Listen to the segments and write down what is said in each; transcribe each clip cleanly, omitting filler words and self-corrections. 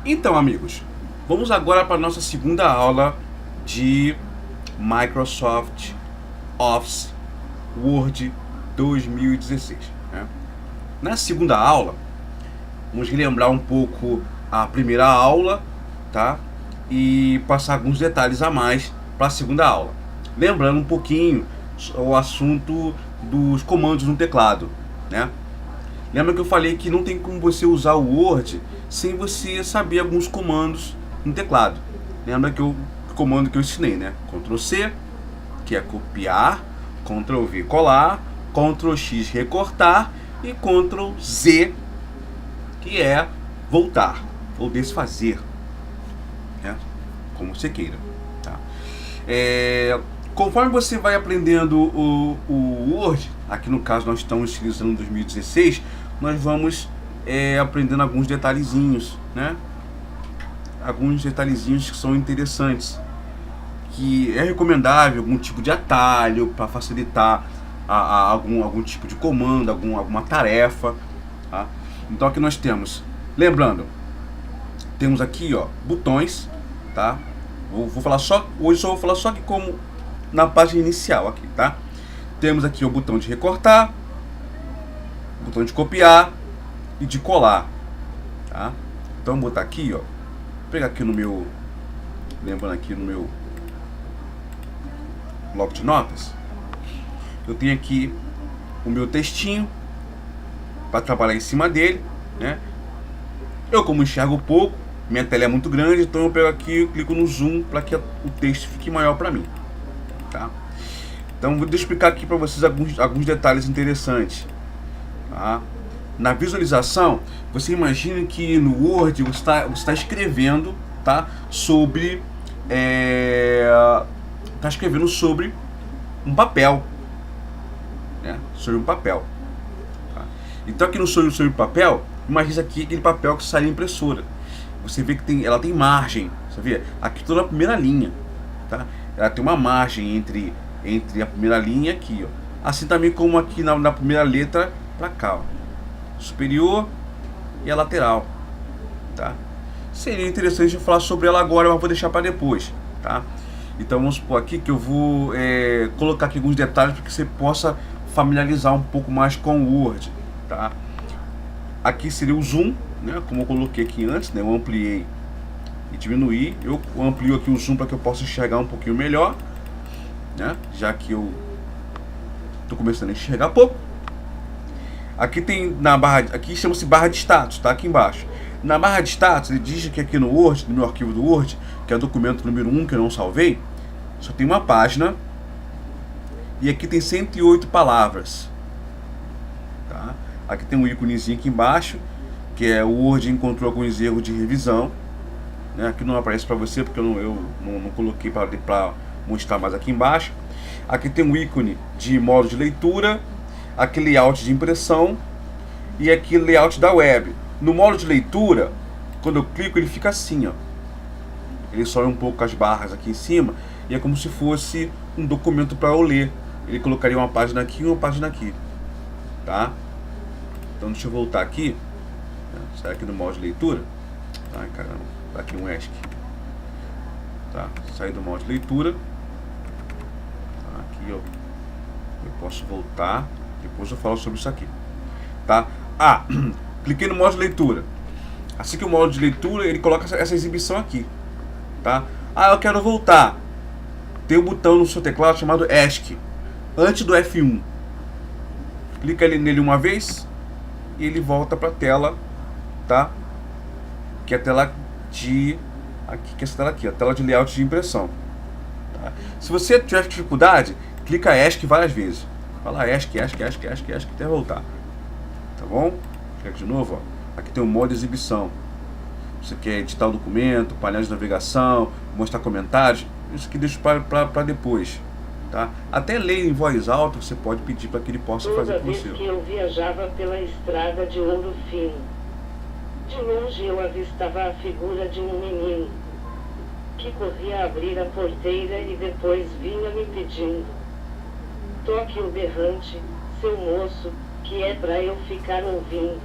Então, amigos, vamos agora para a nossa segunda aula de Microsoft Office Word 2016, né? Na segunda aula, vamos relembrar um pouco a primeira aula, tá? E passar alguns detalhes a mais para a segunda aula. Lembrando um pouquinho o assunto dos comandos no teclado, né? Lembra que eu falei que não tem como você usar o Word sem você saber alguns comandos no teclado. Lembra que o comando que eu ensinei, né? Ctrl C, que é copiar, Ctrl V colar, Ctrl X recortar e Ctrl Z, que é voltar ou desfazer, né? Como você queira, tá? Conforme você vai aprendendo o Word, aqui no caso nós estamos utilizando 2016, nós vamos aprendendo alguns detalhezinhos, né? Alguns detalhezinhos que são interessantes, que é recomendável algum tipo de atalho para facilitar algum tipo de comando, alguma tarefa, tá? Então aqui nós temos, lembrando, temos aqui, ó, botões, tá? Vou falar só, hoje só vou falar só aqui como na página inicial aqui, tá? Temos aqui o botão de recortar, botão de copiar e de colar, tá? Então vou botar aqui, ó, vou pegar aqui no meu, lembrando aqui no meu bloco de notas, eu tenho aqui o meu textinho para trabalhar em cima dele, né? Eu, como enxergo pouco, minha tela é muito grande, então eu pego aqui e clico no zoom para que o texto fique maior para mim, tá? Então vou explicar aqui para vocês alguns detalhes interessantes, tá? Na visualização, você imagina que no Word você está escrevendo, tá? Sobre escrevendo sobre um papel, né? Sobre um papel, tá? Então aqui no sobre papel, imagina aqui aquele papel que sai na impressora. Você vê que ela tem margem, você vê? Aqui toda a primeira linha, tá? Ela tem uma margem entre a primeira linha aqui, ó. Assim também como aqui na primeira letra para cá, ó. Superior e a lateral, tá? Seria interessante eu falar sobre ela agora, mas vou deixar para depois, tá? Então vamos supor aqui que eu vou colocar aqui alguns detalhes para que você possa familiarizar um pouco mais com o Word, tá? Aqui seria o zoom, né? Como eu coloquei aqui antes, né? Eu ampliei e diminuí. Eu amplio aqui o zoom para que eu possa enxergar um pouquinho melhor, né? Já que eu estou começando a enxergar pouco. Aqui tem na barra, aqui chama-se barra de status, tá? Aqui embaixo. Na barra de status, ele diz que aqui no Word, no meu arquivo do Word, que é o documento número 1 que eu não salvei, só tem uma página e aqui tem 108 palavras, tá? Aqui tem um íconezinho aqui embaixo, que é o Word encontrou alguns erros de revisão, né? Aqui não aparece para você porque eu não coloquei para mostrar mais aqui embaixo. Aqui tem um ícone de modo de leitura, aqui layout de impressão e aqui layout da web. No modo de leitura, quando eu clico, ele fica assim, ó. Ele sobe um pouco as barras aqui em cima e é como se fosse um documento para eu ler. Ele colocaria uma página aqui e uma página aqui, tá? Então deixa eu voltar aqui, sai aqui no modo de leitura. Ai caramba, tá aqui um ESC, tá? Sair do modo de leitura, tá? Aqui ó, eu posso voltar, depois eu falo sobre isso aqui, tá? Cliquei no modo de leitura. Assim que o modo de leitura, ele coloca essa exibição aqui, tá? Eu quero voltar. Tem um botão no seu teclado chamado ESC, antes do F1. Clica nele uma vez e ele volta para a tela, tá? Que é a tela de aqui, que é essa tela aqui, a tela de layout de impressão, tá? Se você tiver dificuldade, clica ESC várias vezes. Fala ESC até voltar, tá bom? Clica de novo, ó. Aqui tem o modo de exibição. Você quer editar o documento, painel de navegação, mostrar comentários, isso aqui deixa para depois, tá? Até ler em voz alta você pode pedir para que ele possa fazer com você. Toda vez que eu viajava pela estrada de ouro fino, de longe eu avistava a figura de um menino que corria a abrir a porteira e depois vinha me pedindo: toque o berrante, seu moço, que é pra eu ficar ouvindo.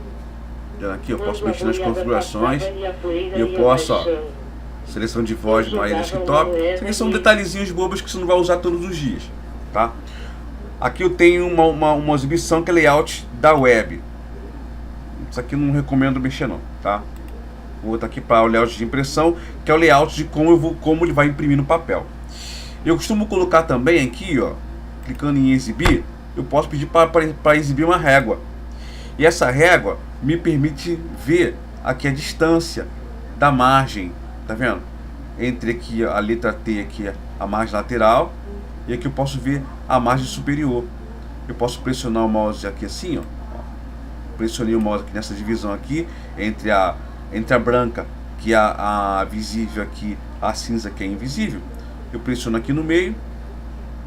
Aqui eu posso mexer nas configurações. E eu posso, ó, seleção de voz do My Desktop. Isso aqui são detalhezinhos bobos que você não vai usar todos os dias, tá? Aqui eu tenho uma exibição que é layout da web. Isso aqui eu não recomendo mexer não, tá? Vou botar aqui para o layout de impressão, que é o layout de como ele vai imprimir no papel. Eu costumo colocar também aqui, ó, clicando em exibir, eu posso pedir para exibir uma régua. E essa régua me permite ver aqui a distância da margem, tá vendo? Entre aqui a letra T, aqui a margem lateral, e aqui eu posso ver a margem superior. Eu posso pressionar o mouse aqui assim, ó. Pressionei o mouse aqui nessa divisão aqui, entre a branca, que é a visível aqui, a cinza que é invisível. Eu pressiono aqui no meio,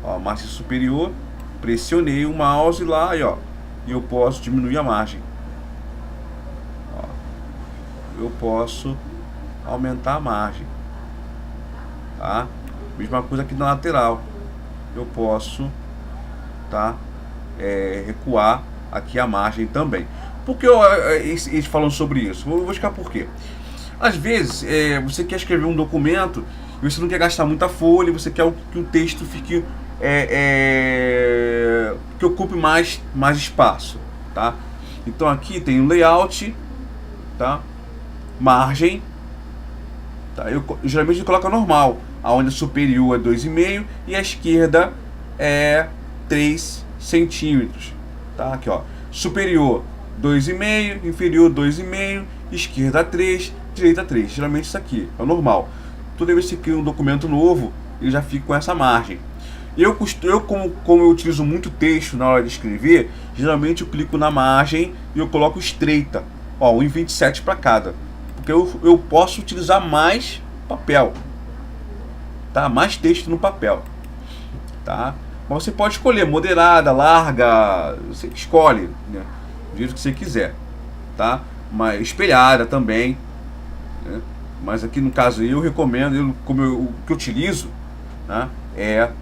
ó, a margem superior, pressionei o mouse lá e ó, e eu posso diminuir a margem. Ó, eu posso aumentar a margem, tá? Mesma coisa aqui na lateral, eu posso, tá, recuar aqui a margem também. Por que eles falam sobre isso? Vou explicar por quê. Às vezes você quer escrever um documento e você não quer gastar muita folha, você quer que o texto fique que ocupe mais espaço, tá? Então aqui tem o layout, tá? Margem, tá? Eu geralmente coloco normal, aonde a superior é 2,5 e a esquerda é 3 centímetros, tá? Aqui ó, superior 2,5, inferior 2,5, esquerda 3, direita 3. Geralmente isso aqui é o normal. Toda vez que você cria um documento novo, ele já fica com essa margem. Como eu utilizo muito texto na hora de escrever, geralmente eu clico na margem e eu coloco estreita, ó, 1,27 para cada, porque eu posso utilizar mais papel, tá? Mais texto no papel, tá? Mas você pode escolher moderada, larga, você escolhe, né, do jeito que você quiser, tá? Mas espelhada também, né? Mas aqui no caso eu recomendo, o que eu utilizo, né,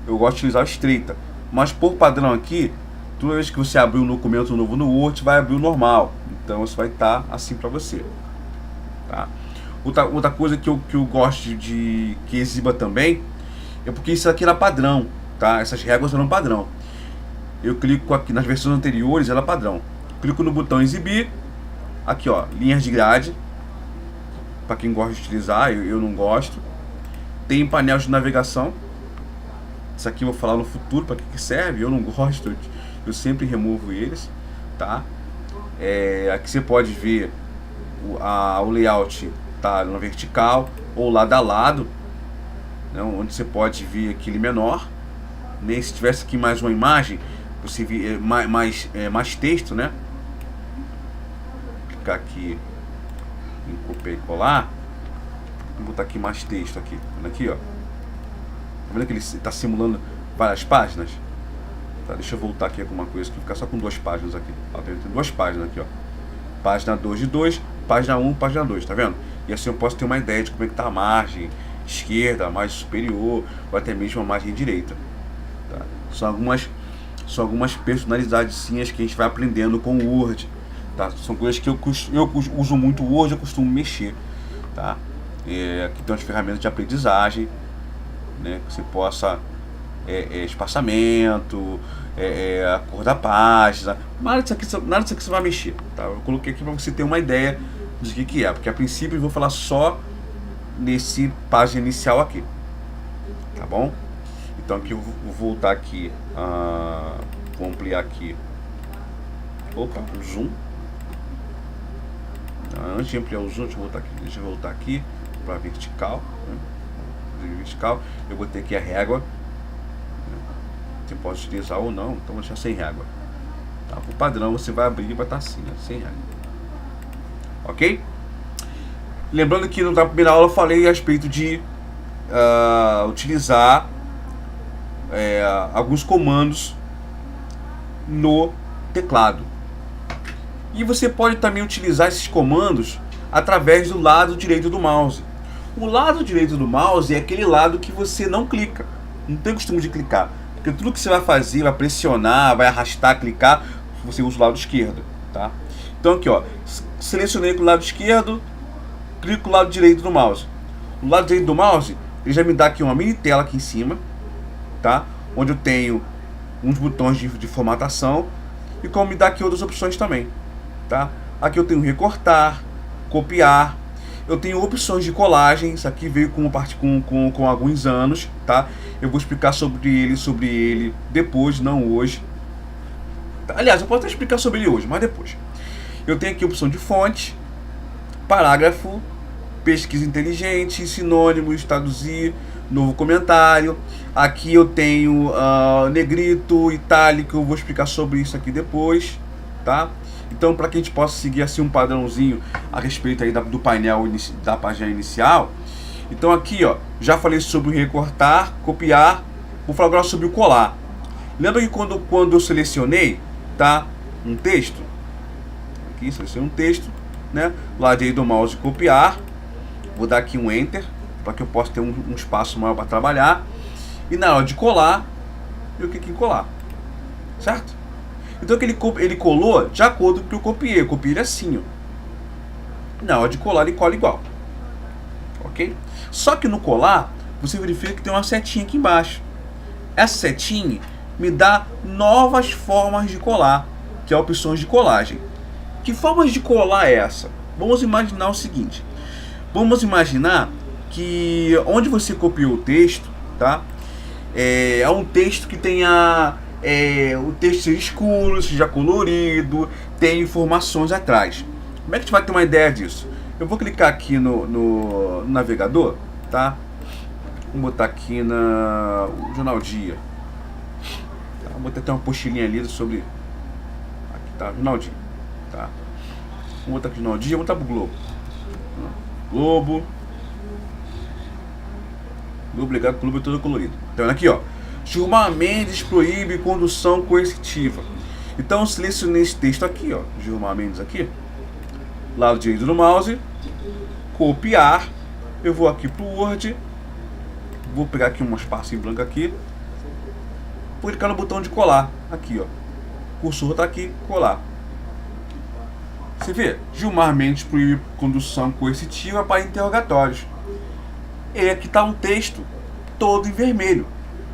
eu gosto de utilizar a estreita. Mas por padrão aqui, toda vez que você abrir um documento novo no Word, vai abrir o normal. Então isso vai estar assim para você, tá? Outra coisa que eu gosto de que exiba também é porque isso aqui era padrão, tá? Essas réguas eram padrão. Eu clico aqui nas versões anteriores, era padrão. Clico no botão exibir, aqui ó, linhas de grade, para quem gosta de utilizar, eu não gosto. Tem painel de navegação. Isso aqui eu vou falar no futuro para que serve, eu não gosto, eu sempre removo eles, tá? Aqui você pode ver o layout, tá, na vertical ou lado a lado, né, onde você pode ver aquele menor, né? Se tivesse aqui mais uma imagem, você vê mais texto, né? Vou clicar aqui em copiar e colar, vou botar aqui mais texto aqui, aqui ó. Tá vendo que ele está simulando várias páginas? Tá, deixa eu voltar aqui alguma coisa que ficar só com 2 páginas aqui. Ó, tem 2 páginas aqui, ó. Página 2 de 2, página 1, página 2, tá vendo? E assim eu posso ter uma ideia de como é que tá a margem esquerda, a margem superior, ou até mesmo a margem direita. Tá? São algumas personalidadezinhas que a gente vai aprendendo com o Word. Tá? São coisas que eu uso muito o Word, eu costumo mexer. Tá? Aqui tem umas ferramentas de aprendizagem, né, que você possa espaçamento, a cor da página, nada disso aqui você vai mexer, tá? Eu coloquei aqui para você ter uma ideia de que é, porque a princípio eu vou falar só nesse página inicial aqui, tá bom? Então aqui eu vou voltar aqui, vou ampliar aqui, o zoom. Antes de ampliar o zoom, deixa eu voltar aqui para vertical, né? Vertical, eu botei aqui a régua, você pode utilizar ou não, então vou deixar sem régua, tá? Por padrão você vai abrir e vai estar assim, né? Sem régua, ok? Lembrando que na primeira aula eu falei a respeito de utilizar alguns comandos no teclado, e você pode também utilizar esses comandos através do lado direito do mouse. O lado direito do mouse é aquele lado que você não clica, não tem costume de clicar, porque tudo que você vai fazer, vai pressionar, vai arrastar, clicar, você usa o lado esquerdo, tá? Então Então aqui, ó, selecionei com o lado esquerdo, clico com o lado direito do mouse. O lado direito do mouse, ele já me dá aqui uma mini tela aqui em cima, tá? Onde eu tenho uns botões de formatação e como me dá aqui outras opções também, tá? Aqui eu tenho recortar, copiar, eu tenho opções de colagem. Isso aqui veio com alguns anos, tá? Eu vou explicar sobre ele depois, não hoje. Aliás, eu posso até explicar sobre ele hoje, mas depois. Eu tenho aqui a opção de fonte, parágrafo, pesquisa inteligente, sinônimos, traduzir, novo comentário. Aqui eu tenho negrito, itálico, eu vou explicar sobre isso aqui depois, tá? Então, para que a gente possa seguir assim um padrãozinho a respeito aí do painel da página inicial. Então aqui, ó, já falei sobre o recortar, copiar. Vou falar agora sobre o colar. Lembra que quando eu selecionei, tá, um texto, aqui selecionei um texto, né, lado direito do mouse copiar, vou dar aqui um enter para que eu possa ter um espaço maior para trabalhar, e na hora de colar eu clico em colar, certo? Então ele colou de acordo com o que eu copiei ele assim, ó. Na hora de colar ele cola igual, ok? Só que no colar você verifica que tem uma setinha aqui embaixo. Essa setinha me dá novas formas de colar, que é opções de colagem. Que formas de colar é essa? Vamos imaginar o seguinte. Vamos imaginar que onde você copiou o texto, tá? É um texto que tenha o texto seja escuro, seja colorido, tem informações atrás. Como é que a gente vai ter uma ideia disso? Eu vou clicar aqui no navegador, tá? Vou botar aqui no Jornal Dia. Tá? Vou botar até uma postilinha ali sobre. Aqui tá, Jornal Dia. Tá? Vou botar aqui no Jornal Dia, vou botar pro Globo. Globo. Globo ligado, Globo todo colorido. Então aqui, ó. Gilmar Mendes proíbe condução coercitiva. Então eu selecionei esse texto aqui, ó. Gilmar Mendes aqui. Lado direito do mouse. Copiar. Eu vou aqui pro Word. Vou pegar aqui um espaço em branco aqui. Vou clicar no botão de colar. Aqui, ó. O cursor tá aqui, colar. Você vê? Gilmar Mendes proíbe condução coercitiva para interrogatórios. E aqui tá um texto todo em vermelho.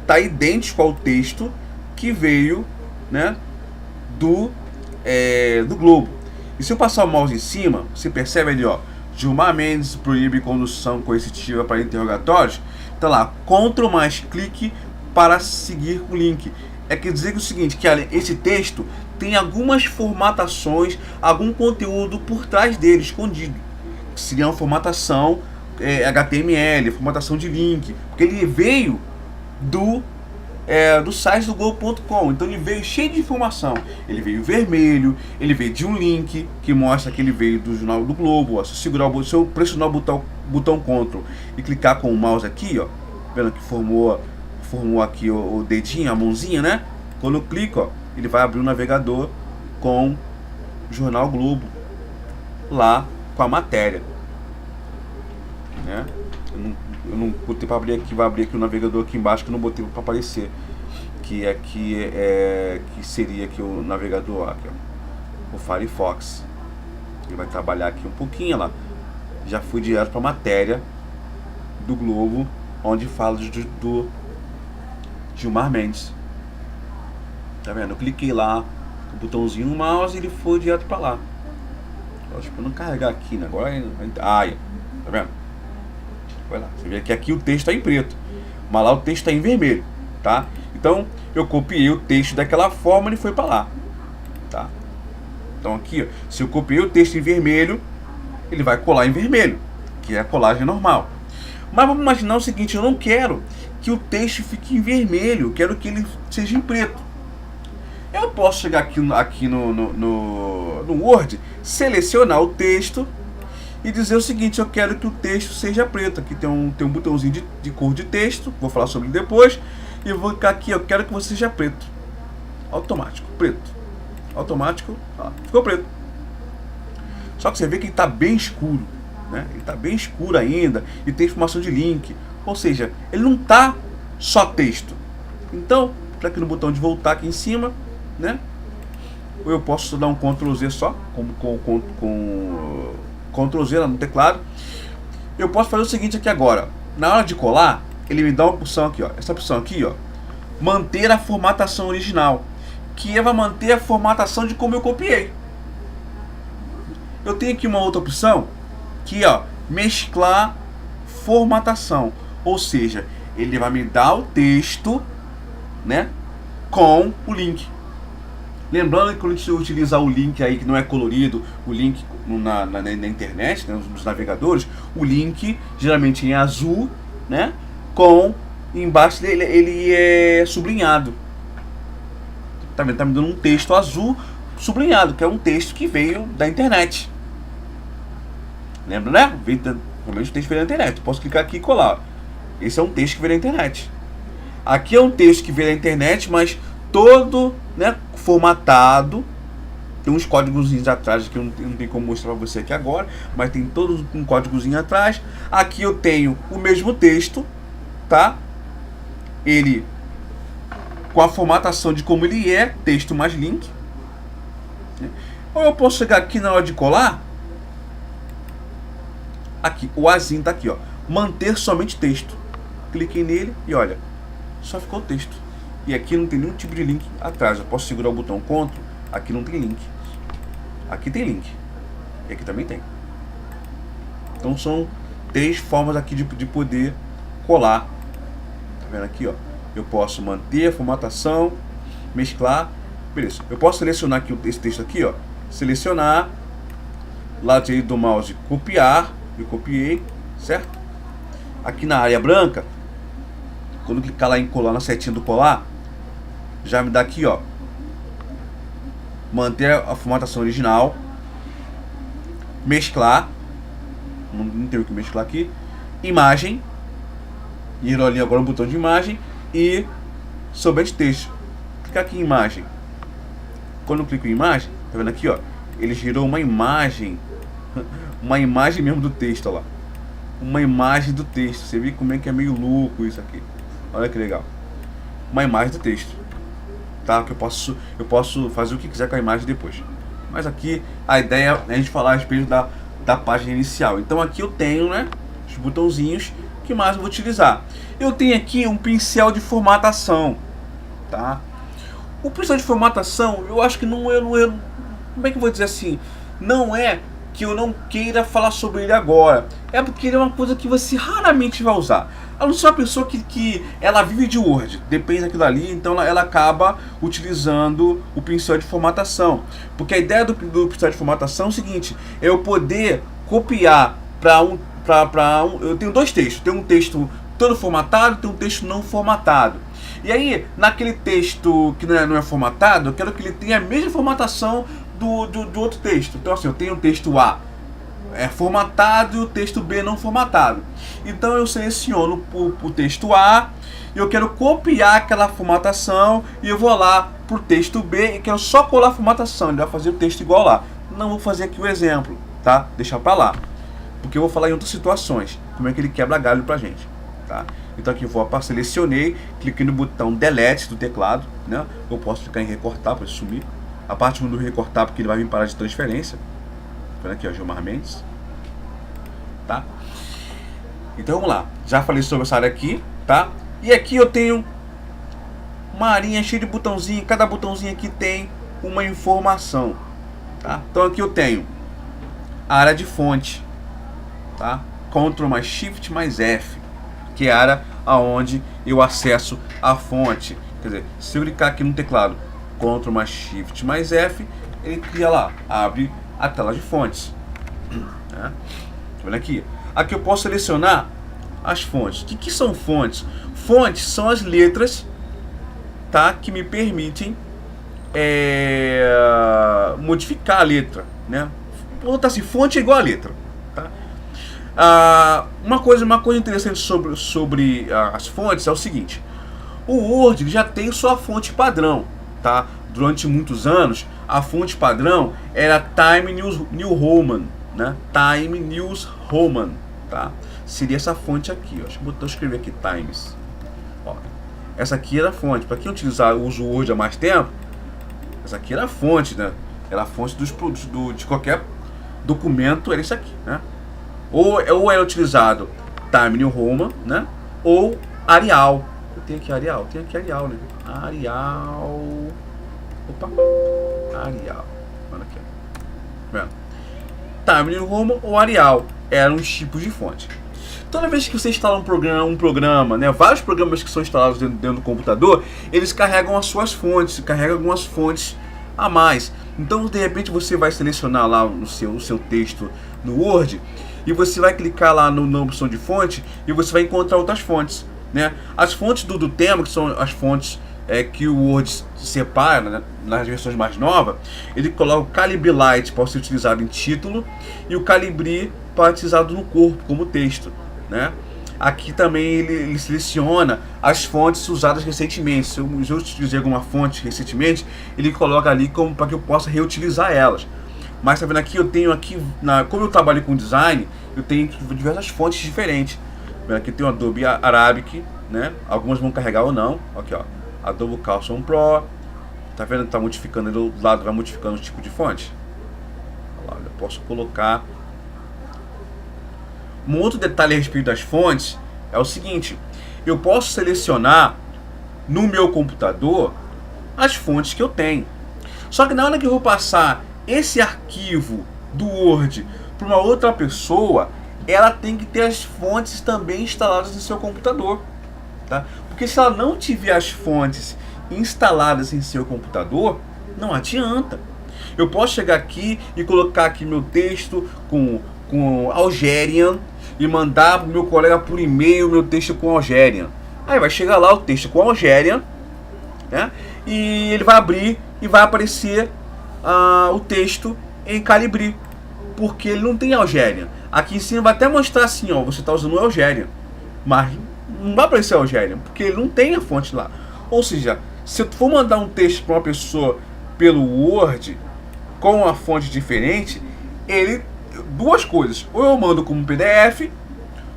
Tá idêntico ao texto que veio, né, do Globo. E se eu passar o mouse em cima, você percebe ali, ó, Gilmar Mendes proíbe condução coercitiva para interrogatórios. Tá lá, Ctrl mais clique para seguir o link. Quer dizer que é o seguinte, que esse texto tem algumas formatações, algum conteúdo por trás dele, escondido. Seria uma formatação HTML, formatação de link, porque ele veio do site do Globo.com, então ele veio cheio de informação. Ele veio vermelho, ele veio de um link que mostra que ele veio do jornal do Globo. Ó, se eu pressionar o botão Ctrl e clicar com o mouse aqui, ó, vendo que formou aqui o dedinho, a mãozinha, né? Quando eu clico, ó, ele vai abrir o navegador com o Jornal Globo lá com a matéria, né? Eu não botei para abrir aqui, vai abrir aqui o navegador aqui embaixo que eu não botei para aparecer, que seria aqui o navegador aqui, ó, o Firefox. Ele vai trabalhar aqui um pouquinho lá. Já fui direto para a matéria do Globo, onde fala do Gilmar Mendes. Tá vendo? Eu cliquei lá, o botãozinho no mouse e ele foi direto para lá. Acho que eu não carregar aqui, né? Agora tá vendo? Vai lá. Você vê que aqui o texto está em preto, mas lá o texto está em vermelho, tá? Então eu copiei o texto daquela forma e ele foi para lá, tá? Então aqui, ó, se eu copiei o texto em vermelho, ele vai colar em vermelho, que é a colagem normal. Mas vamos imaginar o seguinte: eu não quero que o texto fique em vermelho, eu quero que ele seja em preto. Eu posso chegar aqui no Word, selecionar o texto e dizer o seguinte: eu quero que o texto seja preto. Aqui tem um botãozinho de cor de texto, vou falar sobre ele depois. E eu vou clicar aqui, eu quero que você seja preto. Automático, preto. Automático, ó, ficou preto. Só que você vê que ele está bem escuro, né? Ele está bem escuro ainda e tem informação de link. Ou seja, ele não está só texto. Então, clique no botão de voltar aqui em cima, né? ou eu posso dar um Ctrl Z só, com Ctrl Z no teclado. Eu posso fazer o seguinte aqui agora, na hora de colar, ele me dá uma opção aqui, ó, essa opção aqui, ó, manter a formatação original, que vai manter a formatação de como eu copiei. Eu tenho aqui uma outra opção, que ó, mesclar formatação, ou seja, ele vai me dar o texto, né, com o link. Lembrando que quando a gente utilizar o link aí que não é colorido, o link na internet, né, nos navegadores, o link geralmente em azul, né, com embaixo dele ele é sublinhado. Tá vendo? Tá me dando um texto azul sublinhado, que é um texto que veio da internet. Lembra, né? Realmente o texto veio da internet. Posso clicar aqui e colar. Esse é um texto que veio da internet. Aqui é um texto que veio da internet, mas todo, né, formatado. Tem uns códigozinhos atrás que eu não tenho como mostrar pra você aqui agora, mas tem todo um códigozinho atrás. Aqui eu tenho o mesmo texto, tá? Ele com a formatação de como ele é, texto mais link. Ou eu posso chegar aqui na hora de colar. Aqui, o Azinho tá aqui, ó. Manter somente texto. Cliquei nele e olha, só ficou o texto. E aqui não tem nenhum tipo de link atrás. Eu posso segurar o botão Ctrl. Aqui não tem link. Aqui tem link. E aqui também tem. Então são 3 formas aqui de poder colar. Tá vendo aqui, ó? Eu posso manter a formatação, mesclar. Beleza. Eu posso selecionar aqui esse texto aqui, ó. Selecionar. Lado direito do mouse, copiar. Eu copiei, certo? Aqui na área branca, quando eu clicar lá em colar, na setinha do colar, já me dá aqui, ó, manter a formatação original, mesclar, não tem o que mesclar aqui, imagem, ir ali agora no botão de imagem e somente texto. Clicar aqui em imagem. Quando eu clico em imagem, tá vendo aqui, ó, ele gerou uma imagem. Uma imagem mesmo do texto, ó lá. Uma imagem do texto. Você vê como é que é meio louco isso aqui. Olha que legal. Uma imagem do texto. Tá? Que eu posso fazer o que quiser com a imagem depois. Mas aqui a ideia é a gente falar a respeito da página inicial. Então aqui eu tenho, né, os botãozinhos que mais eu vou utilizar. Eu tenho aqui um pincel de formatação. Tá? O pincel de formatação, eu acho que não é. Como é que eu vou dizer assim? Não é que eu não queira falar sobre ele agora, é porque ele é uma coisa que você raramente vai usar. A não ser uma pessoa que ela vive de Word, depende daquilo ali, então ela acaba utilizando o pincel de formatação. Porque a ideia do pincel de formatação é o seguinte, é eu poder copiar eu tenho 2 textos, tem um texto todo formatado, tem um texto não formatado. E aí, naquele texto que não é formatado, eu quero que ele tenha a mesma formatação do outro texto. Então assim, eu tenho o texto A formatado e o texto B não formatado. Então eu seleciono o texto A e eu quero copiar aquela formatação e eu vou lá pro texto B e quero só colar a formatação. Ele vai fazer o texto igual lá. Não vou fazer aqui o exemplo, tá? Deixar pra lá, porque eu vou falar em outras situações como é que ele quebra galho pra gente, tá? Então aqui eu vou selecionei, cliquei no botão Delete do teclado, né? Eu posso clicar em recortar para sumir. A parte do recortar porque ele vai vir parar de transferência. Olha aqui, ó, Gilmar Mendes. Tá? Então vamos lá. Já falei sobre essa área aqui, tá? E aqui eu tenho uma arinha cheia de botãozinho. Cada botãozinho aqui tem uma informação, tá? Então aqui eu tenho a área de fonte, tá? Ctrl mais Shift mais F, que é a área aonde eu acesso a fonte. Quer dizer, se eu clicar aqui no teclado Ctrl mais Shift mais F, ele cria lá, abre a tela de fontes. Tá vendo aqui? Aqui eu posso selecionar as fontes. O que são fontes? Fontes são as letras, tá, que me permitem modificar a letra, né? Vou botar assim, fonte é igual a letra, tá? Uma coisa interessante sobre as fontes é o seguinte: o Word já tem sua fonte padrão, tá? Durante muitos anos a fonte padrão era Times New Roman, né? Times New Roman, tá? Seria essa fonte aqui, ó. Deixa eu escrever aqui Times. Ó, essa aqui era a fonte. Para quem usa o Word há mais tempo, essa aqui era a fonte, né? Era a fonte de qualquer documento, era isso aqui, né? Ou era utilizado Times New Roman, né? Ou Arial. Eu tenho aqui Arial, né? Arial. Opa. Arial. Olha aqui. Vendo? Times New Roman ou Arial eram os tipos de fonte. Toda vez que você instala um programa, né, vários programas que são instalados dentro do computador, eles carregam as suas fontes, carregam algumas fontes a mais. Então, de repente, você vai selecionar lá o seu texto no Word e você vai clicar lá na opção de fonte e você vai encontrar outras fontes, né? As fontes do tema, que são as fontes que o Word separa, né, nas versões mais novas, ele coloca o Calibri Light para ser utilizado em título e o Calibri para ser utilizado no corpo, como texto, né? Aqui também ele seleciona as fontes usadas recentemente. Se eu utilizei alguma fonte recentemente, ele coloca ali como para que eu possa reutilizar elas. Mas tá vendo aqui, eu tenho aqui, como eu trabalho com design, eu tenho diversas fontes diferentes. Aqui tem o Adobe Arabic, né? Algumas vão carregar ou não. Aqui, ó, Adobe Caution Pro. Tá vendo? Tá modificando ali do lado, vai modificando o tipo de fonte. Olha lá, eu posso colocar. Um outro detalhe a respeito das fontes é o seguinte: eu posso selecionar no meu computador as fontes que eu tenho. Só que na hora que eu vou passar esse arquivo do Word para uma outra pessoa, ela tem que ter as fontes também instaladas no seu computador, tá? Porque se ela não tiver as fontes instaladas em seu computador, não adianta. Eu posso chegar aqui e colocar aqui meu texto com Algerian e mandar pro meu colega por e-mail meu texto com Algerian. Aí vai chegar lá o texto com Algerian, né? E ele vai abrir e vai aparecer o texto em Calibri, porque ele não tem Algerian. Aqui em cima vai até mostrar assim, ó, você está usando o Algerian, mas não vai aparecer Algerian, porque ele não tem a fonte lá. Ou seja, se eu for mandar um texto para uma pessoa pelo Word com uma fonte diferente, duas coisas: ou eu mando como PDF,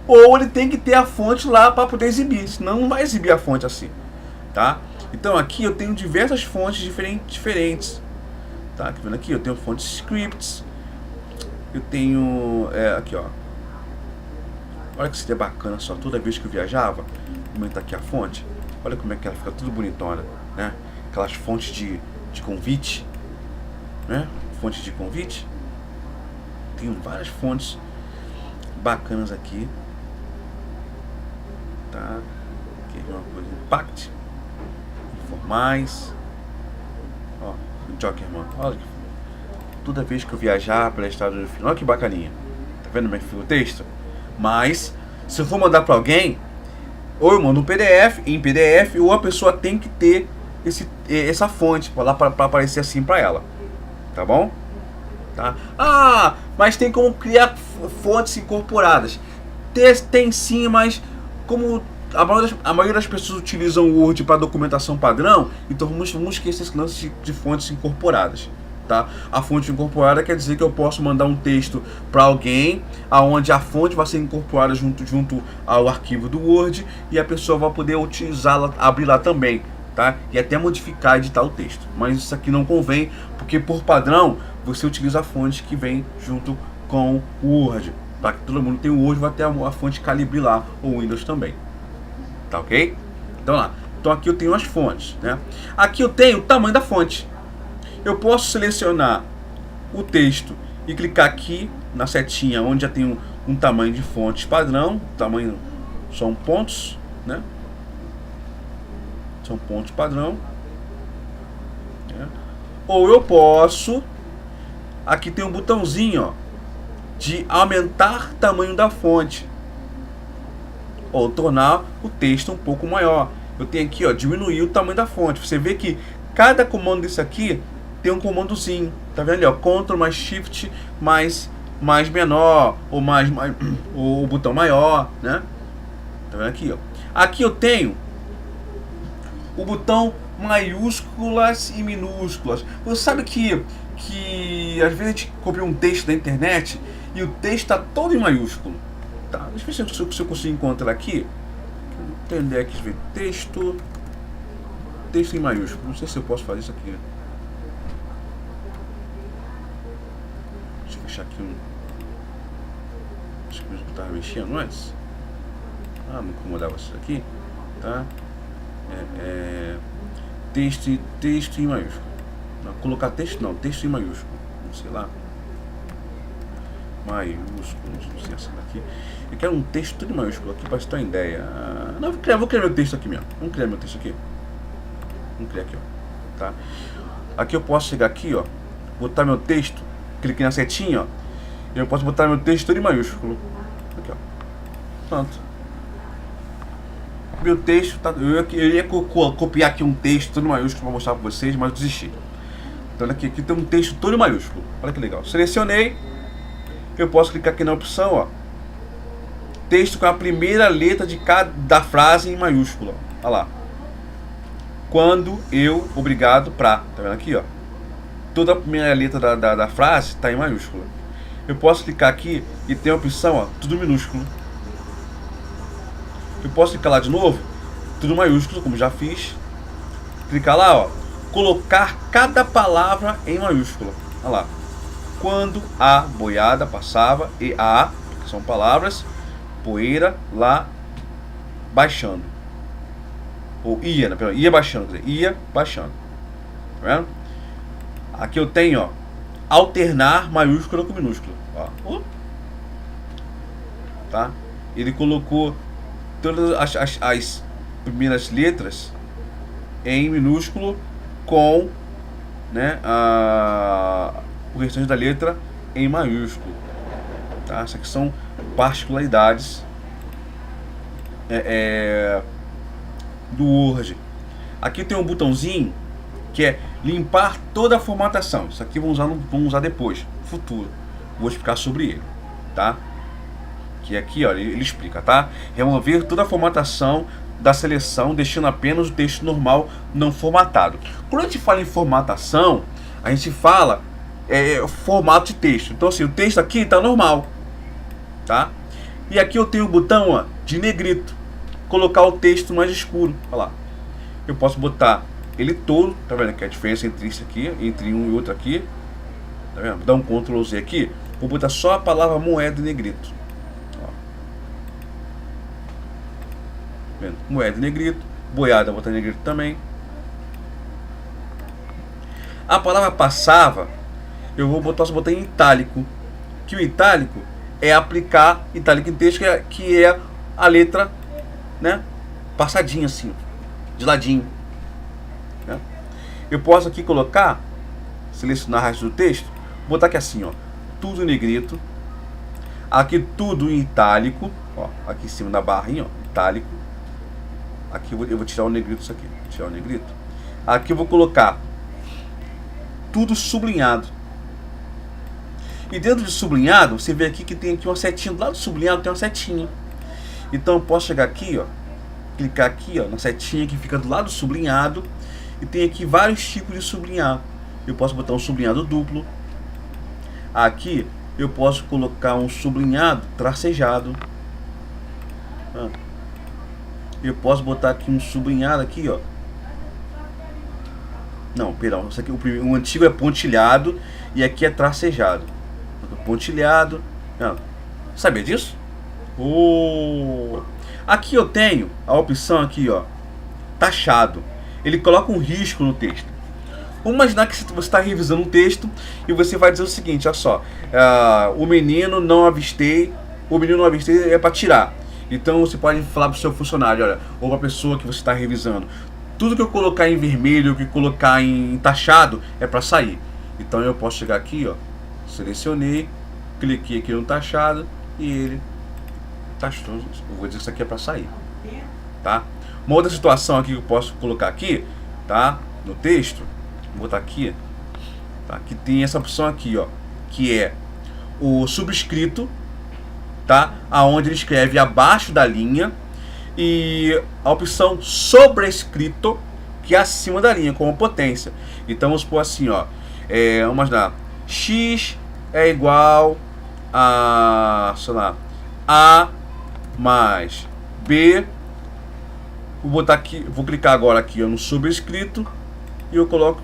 ou ele tem que ter a fonte lá para poder exibir, senão não vai exibir a fonte assim, tá? Então aqui eu tenho diversas fontes diferentes, tá? Aqui, vendo aqui, eu tenho fontes scripts, eu tenho aqui, ó, olha que seria bacana só, toda vez que eu viajava, aumentar aqui a fonte, olha como é que ela fica tudo bonitona, né? Aquelas fontes de convite, né? Fonte de convite. Tenho várias fontes bacanas aqui, tá? Aqui é uma coisa impact, informais, ó, o Jokerman, olha que toda vez que eu viajar pela estrada do fim, olha que bacaninha, tá vendo como é que fica o texto? Mas se eu for mandar para alguém, ou eu mando um PDF, em PDF, ou a pessoa tem que ter essa fonte para aparecer assim para ela, tá bom? Tá? Mas tem como criar fontes incorporadas. Tem sim, mas como a maioria das pessoas utilizam o Word para documentação padrão, então vamos esquecer esse lance de fontes incorporadas, tá? A fonte incorporada quer dizer que eu posso mandar um texto para alguém, aonde a fonte vai ser incorporada junto ao arquivo do Word e a pessoa vai poder utilizá-la, abrir lá também, tá? E até modificar, editar o texto. Mas isso aqui não convém, porque por padrão você utiliza a fonte que vem junto com o Word. Para que todo mundo tenha o Word, vai ter a fonte Calibri lá, ou Windows também. Tá ok? Então lá. Então aqui eu tenho as fontes, né? Aqui eu tenho o tamanho da fonte. Eu posso selecionar o texto e clicar aqui na setinha onde já tem um tamanho de fonte padrão. Tamanho são pontos, né? São pontos padrão. Né? Ou eu posso, aqui tem um botãozinho, ó, de aumentar o tamanho da fonte ou tornar o texto um pouco maior. Eu tenho aqui, ó, diminuir o tamanho da fonte. Você vê que cada comando desse aqui tem um comandozinho, tá vendo ali, ó, Ctrl mais Shift mais menor, ou ou o botão maior, né? Tá vendo aqui, ó. Aqui eu tenho o botão maiúsculas e minúsculas. Você sabe que às vezes a gente copia um texto da internet e o texto está todo em maiúsculo, tá? Deixa eu ver se eu consigo encontrar aqui. Entender aqui, ver texto em maiúsculo. Não sei se eu posso fazer isso aqui. achar aqui um... Acho que eu estava mexendo antes. Não incomodar vocês aqui, tá? Texto em maiúsculo. Não, colocar texto não, texto em maiúsculo. Não sei lá. Maiúsculo, não sei essa daqui. Eu quero um texto tudo em maiúsculo aqui pra você ter uma ideia. Não, vou criar meu texto aqui mesmo. Vamos criar meu texto aqui. Vamos criar aqui, ó. Tá? Aqui eu posso chegar aqui, ó. Botar meu texto. Cliquei na setinha, ó. E eu posso botar meu texto todo em maiúsculo. Aqui, ó. Pronto. Meu texto tá. Eu ia copiar aqui um texto todo em maiúsculo para mostrar para vocês, mas eu desisti. Então aqui tem um texto todo em maiúsculo. Olha que legal. Selecionei. Eu posso clicar aqui na opção, ó. Texto com a primeira letra de cada frase em maiúsculo. Olha lá. Quando, eu, obrigado, pra. Tá vendo aqui, ó? Toda a primeira letra da frase está em maiúscula. Eu posso clicar aqui e tem a opção, ó, tudo minúsculo. Eu posso clicar lá de novo, tudo maiúsculo, como já fiz. Clicar lá, ó, colocar cada palavra em maiúscula. Olha lá. Quando a boiada passava e a, que são palavras, poeira lá baixando. Ou ia, né? Ia baixando, quer dizer, ia baixando. Tá vendo? Aqui eu tenho, ó, alternar maiúsculo com minúsculo. Ó. Tá? Ele colocou todas as primeiras letras em minúsculo com, né, o restante da letra em maiúsculo. Tá? Essas aqui são particularidades do Word. Aqui tem um botãozinho que é limpar toda a formatação. Isso aqui vamos usar depois, no futuro. Vou explicar sobre ele, tá? Que aqui, ó, ele explica, tá? Remover toda a formatação da seleção, deixando apenas o texto normal não formatado. Quando a gente fala em formatação, a gente fala formato de texto. Então assim, o texto aqui está normal, tá? E aqui eu tenho o botão, ó, de negrito, colocar o texto mais escuro. Olha lá. Eu posso botar ele todo, tá vendo que a diferença entre isso aqui, entre um e outro aqui, tá vendo? Vou dar um Ctrl Z aqui, vou botar só a palavra moeda em negrito. Ó. Vendo? Moeda em negrito, boiada vou botar em negrito também. A palavra passava, eu posso botar em itálico, que o itálico é aplicar itálico em texto, que é a letra, né, passadinha assim, de ladinho. Né? Eu posso aqui colocar, selecionar o resto do texto, botar aqui assim, ó, tudo em negrito, aqui tudo em itálico, ó, aqui em cima da barrinha, ó, itálico. Aqui eu vou tirar o negrito, isso aqui, vou tirar o negrito. Aqui eu vou colocar tudo sublinhado. E dentro de sublinhado, você vê aqui que tem aqui uma setinha, do lado do sublinhado tem uma setinha. Então eu posso chegar aqui, ó, clicar aqui, ó, na setinha que fica do lado do sublinhado, e tem aqui vários tipos de sublinhado. Eu posso botar um sublinhado duplo. Aqui eu posso colocar um sublinhado tracejado. Eu posso botar aqui um sublinhado aqui, ó. Não, perdão, isso aqui, o antigo é pontilhado e aqui é tracejado. Pontilhado. Não. Sabia disso? Aqui eu tenho a opção aqui, ó, taxado. Ele coloca um risco no texto. Vamos imaginar que você está revisando um texto e você vai dizer o seguinte, olha só, o menino não avistei é para tirar. Então você pode falar para o seu funcionário, olha, ou para a pessoa que você está revisando, tudo que eu colocar em vermelho, que colocar em taxado, é para sair. Então eu posso chegar aqui, ó, selecionei, cliquei aqui no taxado e ele taxou. Eu vou dizer que isso aqui é para sair, tá? Uma outra situação aqui que eu posso colocar aqui, tá? No texto, vou botar aqui, tá? Que tem essa opção aqui, ó, que é o subscrito, tá? Aonde ele escreve abaixo da linha, e a opção sobrescrito, que é acima da linha, como potência. Então vamos supor assim, ó, vamos lá, x é igual a, sei lá, a mais b. Vou botar aqui, vou clicar agora aqui, ó, no sobrescrito, e eu coloco,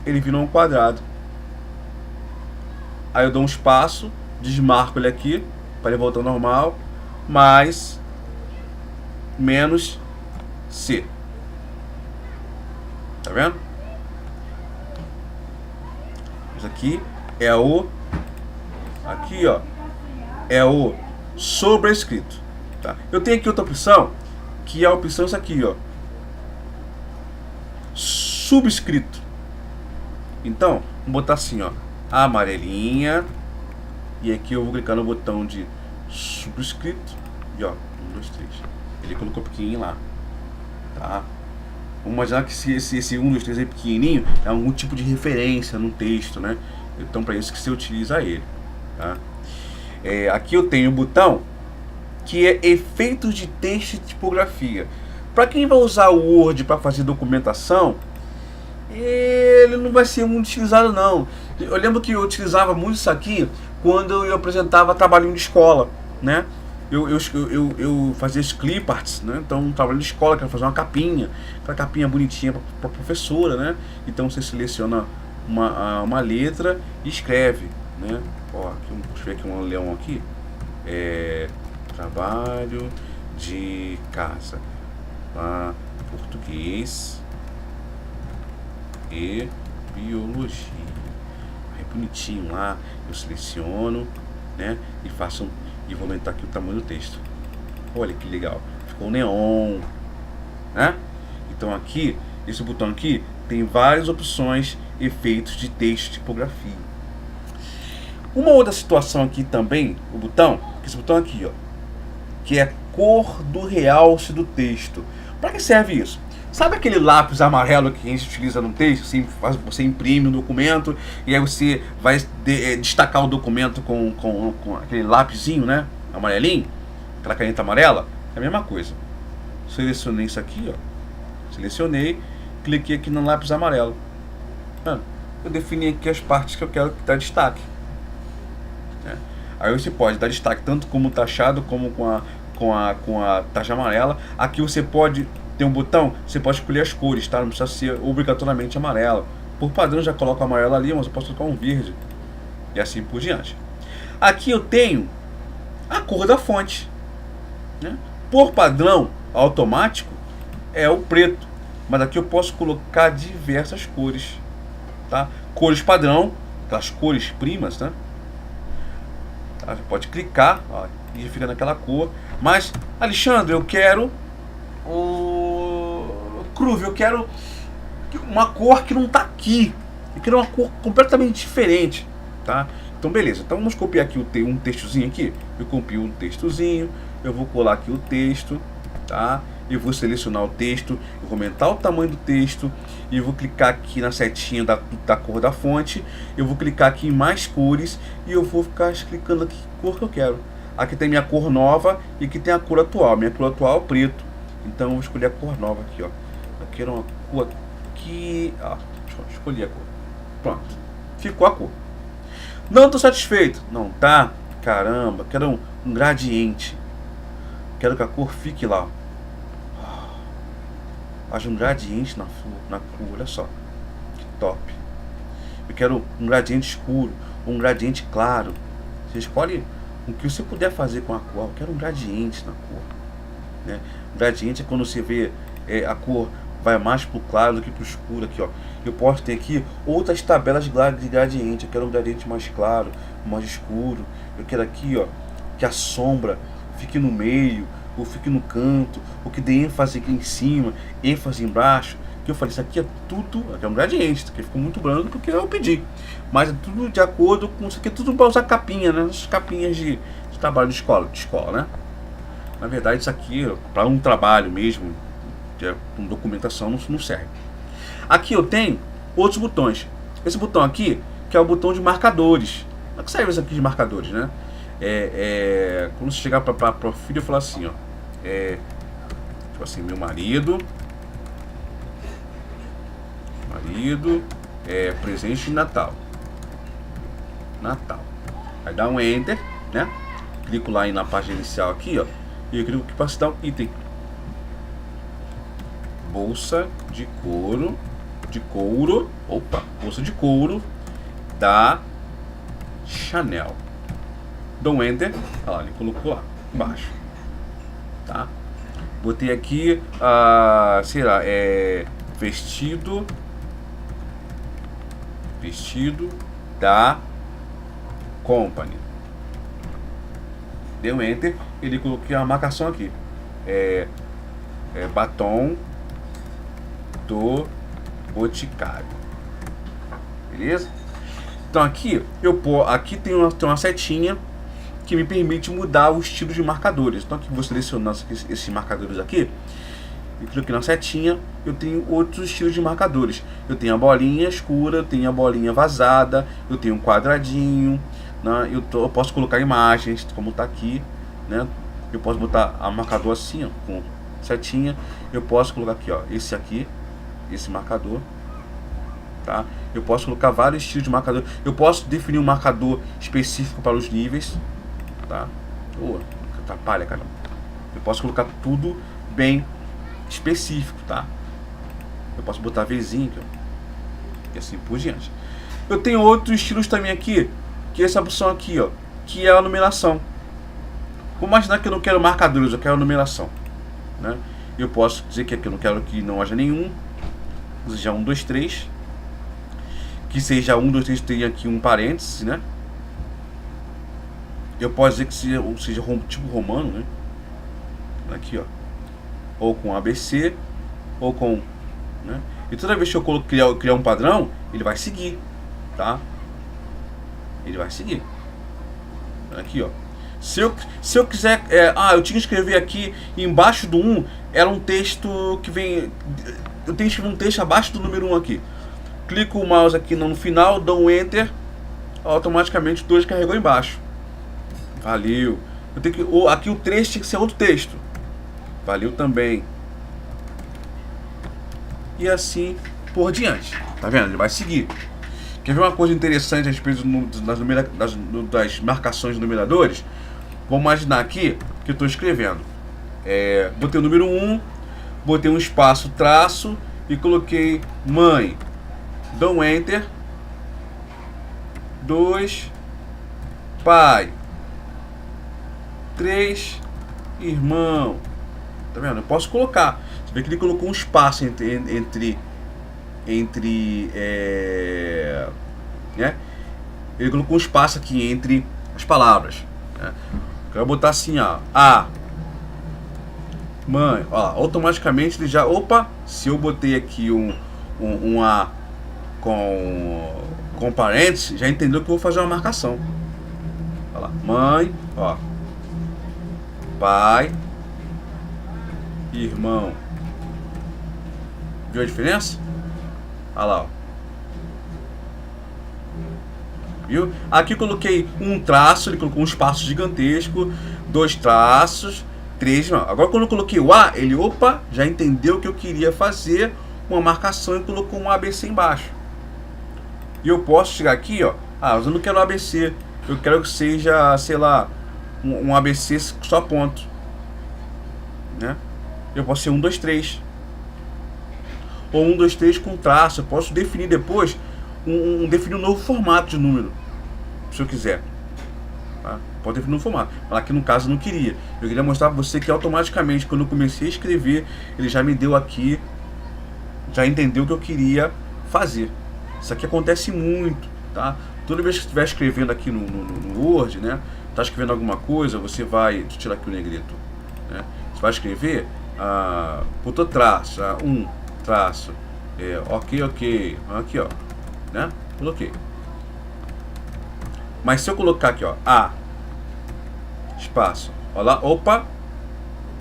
ele vira um quadrado. Aí eu dou um espaço, desmarco ele aqui, para ele voltar ao normal, mais, menos C. Tá vendo? Isso aqui é o, aqui ó, é o sobrescrito. Tá? Eu tenho aqui outra opção, que é a opção essa aqui, ó, subscrito. Então, vou botar assim, ó, amarelinha, e aqui eu vou clicar no botão de subscrito e ó, 1, 2, 3. Ele colocou pequenininho lá, tá? Vamos imaginar que esse 1, 2, 3 aí pequenininho é algum tipo de referência no texto, né? Então, para isso que você utiliza ele, tá? Aqui eu tenho o botão que é efeitos de texto e tipografia. Para quem vai usar o Word para fazer documentação, ele não vai ser muito utilizado não. Eu lembro que eu utilizava muito isso aqui quando eu apresentava trabalhinho de escola, né? Eu fazia os cliparts, né? Então um trabalho de escola, quero fazer uma capinha, aquela capinha bonitinha para professora, né? Então você seleciona uma letra e escreve, né? Ó, aqui, deixa eu ver aqui um leão aqui. Trabalho de casa, português e biologia. Aí bonitinho lá, eu seleciono, né? E faço e vou aumentar aqui o tamanho do texto. Olha que legal, ficou neon, né? Então aqui, esse botão aqui tem várias opções, efeitos de texto, tipografia. Uma outra situação aqui também, o botão, esse botão aqui, ó, que é cor do realce do texto. Para que serve isso? Sabe aquele lápis amarelo que a gente utiliza no texto? Você imprime um documento e aí você vai destacar o documento com aquele lápisinho, né? Amarelinho, aquela caneta amarela. É a mesma coisa. Selecionei isso aqui, ó. Selecionei, cliquei aqui no lápis amarelo. Eu defini aqui as partes que eu quero que dá destaque. Aí você pode dar destaque tanto como tachado como com a taxa amarela. Aqui você pode ter um botão, você pode escolher as cores, tá? Não precisa ser obrigatoriamente amarela. Por padrão já coloco amarelo ali, mas eu posso colocar um verde. E assim por diante. Aqui eu tenho a cor da fonte, né? Por padrão automático é o preto, mas aqui eu posso colocar diversas cores, tá? Cores padrão, aquelas cores primas, né? Você pode clicar, ó, e fica naquela cor. Mas, Alexandre, eu quero o Cruve, eu quero uma cor que não está aqui. Eu quero uma cor completamente diferente, tá? Então, beleza. Então, vamos copiar aqui um textozinho aqui. Eu copio um textozinho, eu vou colar aqui o texto, tá? Eu vou selecionar o texto, eu vou aumentar o tamanho do texto e eu vou clicar aqui na setinha da cor da fonte. Eu vou clicar aqui em mais cores e eu vou ficar clicando aqui que cor que eu quero. Aqui tem minha cor nova e aqui tem a cor atual. Minha cor atual é o preto, então eu vou escolher a cor nova aqui, ó. Eu quero uma cor aqui, deixa eu escolher a cor. Pronto, ficou a cor. Não estou satisfeito, não tá? Caramba, quero um gradiente. Quero que a cor fique lá, ó. Haja um gradiente na cor, olha só, que top. Eu quero um gradiente escuro, um gradiente claro. Você escolhe o que você puder fazer com a cor. Eu quero um gradiente na cor, né? Gradiente é quando você vê a cor vai mais pro claro do que pro escuro aqui, ó. Eu posso ter aqui outras tabelas de gradiente. Eu quero um gradiente mais claro, mais escuro. Eu quero aqui, ó, que a sombra fique no meio, ou fique no canto, ou que dê ênfase aqui em cima, ênfase embaixo. Que eu falei, isso aqui é tudo, aqui é um gradiente, isso aqui ficou muito branco porque eu pedi. Mas é tudo de acordo com isso aqui, é tudo para usar capinha, né? As capinhas de trabalho de escola, né? Na verdade, isso aqui, para um trabalho mesmo, com documentação, não serve. Aqui eu tenho outros botões. Esse botão aqui, que é o botão de marcadores. Como é que serve isso aqui de marcadores, né? Quando você chegar para o filho e falar assim, ó, tipo assim, meu marido presente de Natal. Aí dá um enter, né? Clico lá na página inicial aqui, ó, e eu clico aqui para citar um item. Bolsa de couro, bolsa de couro da Chanel. Dou Enter. Olha lá, ele colocou lá embaixo. Tá? Botei aqui, sei lá, vestido da Company. Deu Enter, ele colocou a marcação aqui. Batom do Boticário. Beleza? Então aqui tem uma setinha que me permite mudar o estilo de marcadores. Então aqui vou selecionar esses marcadores aqui e clico na setinha. Eu tenho outros estilos de marcadores. Eu tenho a bolinha escura, eu tenho a bolinha vazada, eu tenho um quadradinho, né? Eu posso colocar imagens, como está aqui, né? Eu posso botar a marcador assim, ó, com setinha. Eu posso colocar aqui, ó, esse marcador, tá? Eu posso colocar vários estilos de marcador. Eu posso definir um marcador específico para os níveis, tá? Atrapalha, caramba. Eu posso colocar tudo bem específico, tá? Eu posso botar vezinho aqui, ó, e assim por diante. Eu tenho outros estilos também aqui, que é essa opção aqui, ó, que é a numeração. Vamos imaginar que eu não quero marcadores, eu quero numeração, né? Eu posso dizer que aqui eu não quero que não haja nenhum, seja 1, 2, 3, que seja 1, 2, 3, tem aqui um parênteses, né? Eu posso dizer que seja tipo romano, né? Aqui, ó, ou com ABC, ou com, né? E toda vez que eu criar um padrão, ele vai seguir, tá? Ele vai seguir. Aqui, ó. Se eu quiser, eu tinha que escrever aqui embaixo do 1, era um texto que vem, eu tenho que escrever um texto abaixo do número 1 aqui. Clico o mouse aqui no final, dou um Enter, automaticamente o 2 carregou embaixo. Valeu. Eu tenho que, aqui o 3 tinha que ser outro texto. Valeu também. E assim por diante. Tá vendo? Ele vai seguir. Quer ver uma coisa interessante a respeito das marcações de numeradores? Vamos imaginar aqui que eu estou escrevendo. Botei o número 1, botei um espaço, traço e coloquei mãe. Dou um Enter. 2, pai. 3, irmão. Tá vendo? Eu posso colocar. Você vê que ele colocou um espaço entre né? Ele colocou um espaço aqui entre as palavras, né? Eu vou botar assim, ó, mãe, ó, automaticamente ele já, se eu botei aqui um A com parênteses, já entendeu que eu vou fazer uma marcação. Olha lá, mãe, ó, pai, irmão. Viu a diferença? Olha lá, ó. Viu? Aqui eu coloquei um traço, ele colocou um espaço gigantesco, 2 traços, 3. Não. Agora quando eu coloquei o A, ele já entendeu que eu queria fazer uma marcação e colocou um ABC embaixo. E eu posso chegar aqui, ó, mas eu não quero ABC, eu quero que seja, sei lá, um ABC só ponto, né? Eu posso ser 1, 2, 3. Ou 1, 2, 3 com traço. Eu posso definir depois definir um novo formato de número, se eu quiser, tá? Pode definir um formato, mas aqui no caso eu não queria. Eu queria mostrar para você que automaticamente, quando eu comecei a escrever, ele já me deu aqui, já entendeu o que eu queria fazer. Isso aqui acontece muito, tá? Toda vez que você estiver escrevendo aqui no Word, né, tá escrevendo alguma coisa, você vai, deixa eu tirar aqui o negrito, né? Você vai escrever, botou traço, traço, ok, aqui, ó, né? Coloquei. Mas se eu colocar aqui, ó, espaço, ó lá,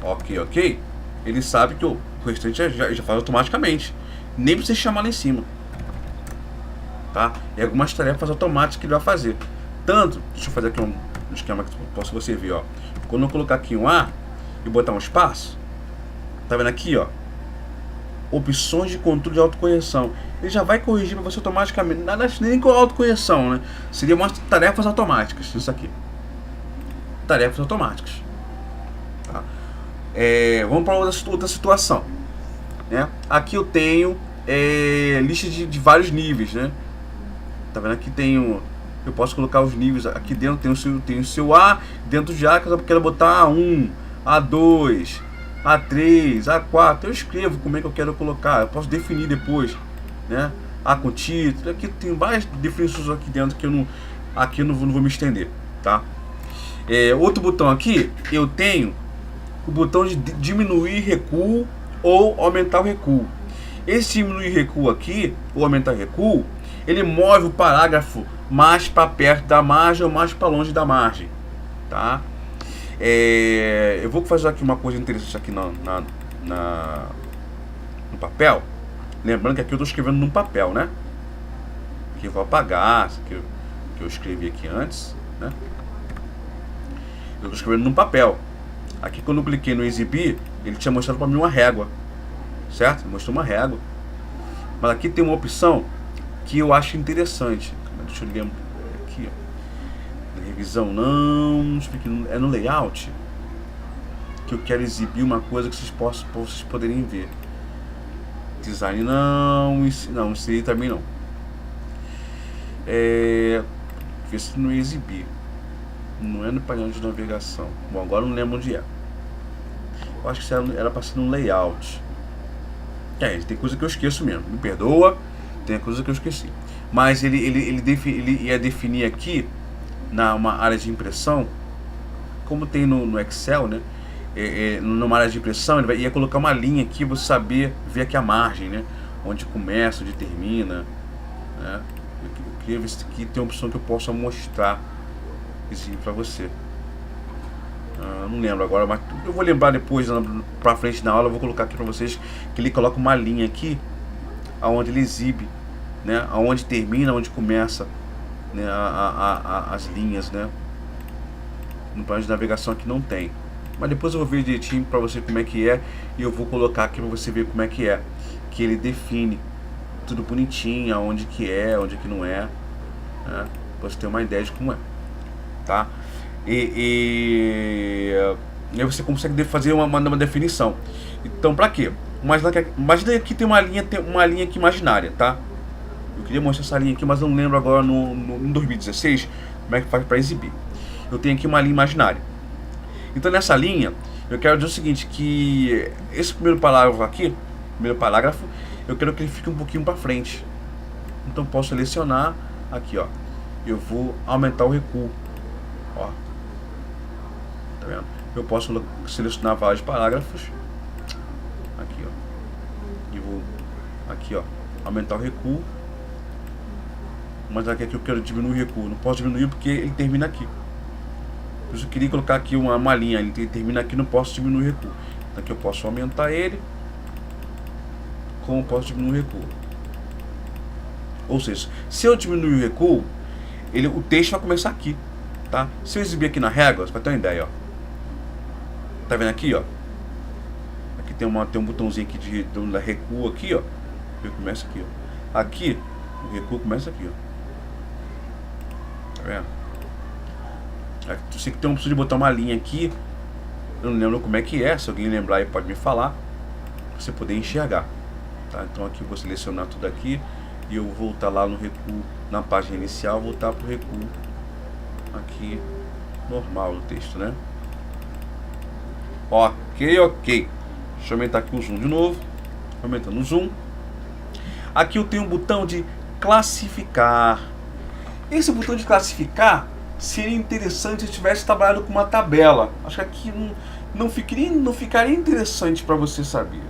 ok, ele sabe que o restante já faz automaticamente. Nem precisa chamar lá em cima, tá? E algumas tarefas automáticas que ele vai fazer. Tanto, deixa eu fazer aqui um esquema que posso você ver, ó. Quando eu colocar aqui um A e botar um espaço, tá vendo aqui, ó? Opções de controle de autocorreção. Ele já vai corrigir para você automaticamente. Nada nem com autocorreção, né? Seria umas tarefas automáticas. Isso aqui. Tarefas automáticas. Tá? Vamos para outra situação, né? Aqui eu tenho lista de vários níveis, né? Tá vendo? Aqui tenho eu posso colocar os níveis aqui dentro. Tem o seu A, dentro de A, que eu quero botar A1, A2, A3, A4. Eu escrevo como é que eu quero colocar. Eu posso definir depois, né? A com título. Aqui tem várias definições aqui dentro que eu não vou me estender, tá? Outro botão aqui, eu tenho o botão de diminuir recuo ou aumentar o recuo. Esse diminuir recuo aqui, ou aumentar recuo, ele move o parágrafo mais para perto da margem ou mais para longe da margem, tá? Eu vou fazer aqui uma coisa interessante aqui no papel. Lembrando que aqui eu estou escrevendo num papel, né? Aqui eu vou apagar que eu escrevi aqui antes, né? Eu estou escrevendo num papel. Aqui quando eu cliquei no exibir, ele tinha mostrado para mim uma régua, certo? Mostrou uma régua. Mas aqui tem uma opção que eu acho interessante. Deixa eu lembrar aqui, ó. Na revisão não, é no layout que eu quero exibir uma coisa que vocês poderem ver. Design não, isso aí também não. Ver se não exibir. Não é no painel de navegação. Bom, agora eu não lembro onde é. Eu acho que era para ser no layout. Tem coisa que eu esqueço mesmo. Me perdoa, tem coisa que eu esqueci. Mas ele ia definir aqui uma área de impressão, como tem no Excel, né? Numa área de impressão, ele ia colocar uma linha aqui, você saber ver aqui a margem, né? Onde começa, onde termina, né? Eu queria ver se aqui tem uma opção que eu possa mostrar isso para você. Não lembro agora, mas eu vou lembrar depois, pra frente na aula, eu vou colocar aqui para vocês que ele coloca uma linha aqui, aonde ele exibe, né? Aonde termina, onde começa, né? As linhas, né? No plano de navegação aqui não tem, mas depois eu vou ver direitinho para você como é que é, e eu vou colocar aqui para você ver como é que ele define tudo bonitinho, aonde que é, onde que não é, né? Pra você ter uma ideia de como é, tá? E aí você consegue fazer uma definição. Então, para quê? Imagina que tem uma linha aqui imaginária, tá? Eu queria mostrar essa linha aqui, mas eu não lembro agora no 2016 como é que faz para exibir. Eu tenho aqui uma linha imaginária. Então, nessa linha, eu quero dizer o seguinte, que esse primeiro parágrafo, eu quero que ele fique um pouquinho para frente. Então, posso selecionar aqui, ó. Eu vou aumentar o recuo, ó. Tá vendo? Eu posso selecionar vários parágrafos aqui, ó, e vou aqui, ó, aumentar o recuo. Mas aqui eu quero diminuir o recuo, não posso diminuir porque ele termina aqui. Por isso eu queria colocar aqui uma linha, ele termina aqui, não posso diminuir o recuo. Então aqui eu posso aumentar ele, como posso diminuir o recuo. Ou seja, se eu diminuir o recuo, o texto vai começar aqui, tá? Se eu exibir aqui na régua, você vai ter uma ideia, ó. Tá vendo aqui, ó? Aqui tem um botãozinho aqui de recuo aqui, ó. Ele começa aqui, ó. Aqui, o recuo começa aqui, ó. Tá vendo? Você que tem uma opção de botar uma linha aqui. Eu não lembro como é que é. Se alguém lembrar aí pode me falar, pra você poder enxergar, tá? Então aqui eu vou selecionar tudo aqui e eu vou voltar lá no recuo, na página inicial, voltar pro recuo aqui normal do texto, né? Ok. Deixa eu aumentar aqui o zoom de novo. Aumentando o zoom. Aqui eu tenho um botão de classificar. Esse botão de classificar seria interessante se eu tivesse trabalhado com uma tabela. Acho que aqui não ficaria interessante para você saber.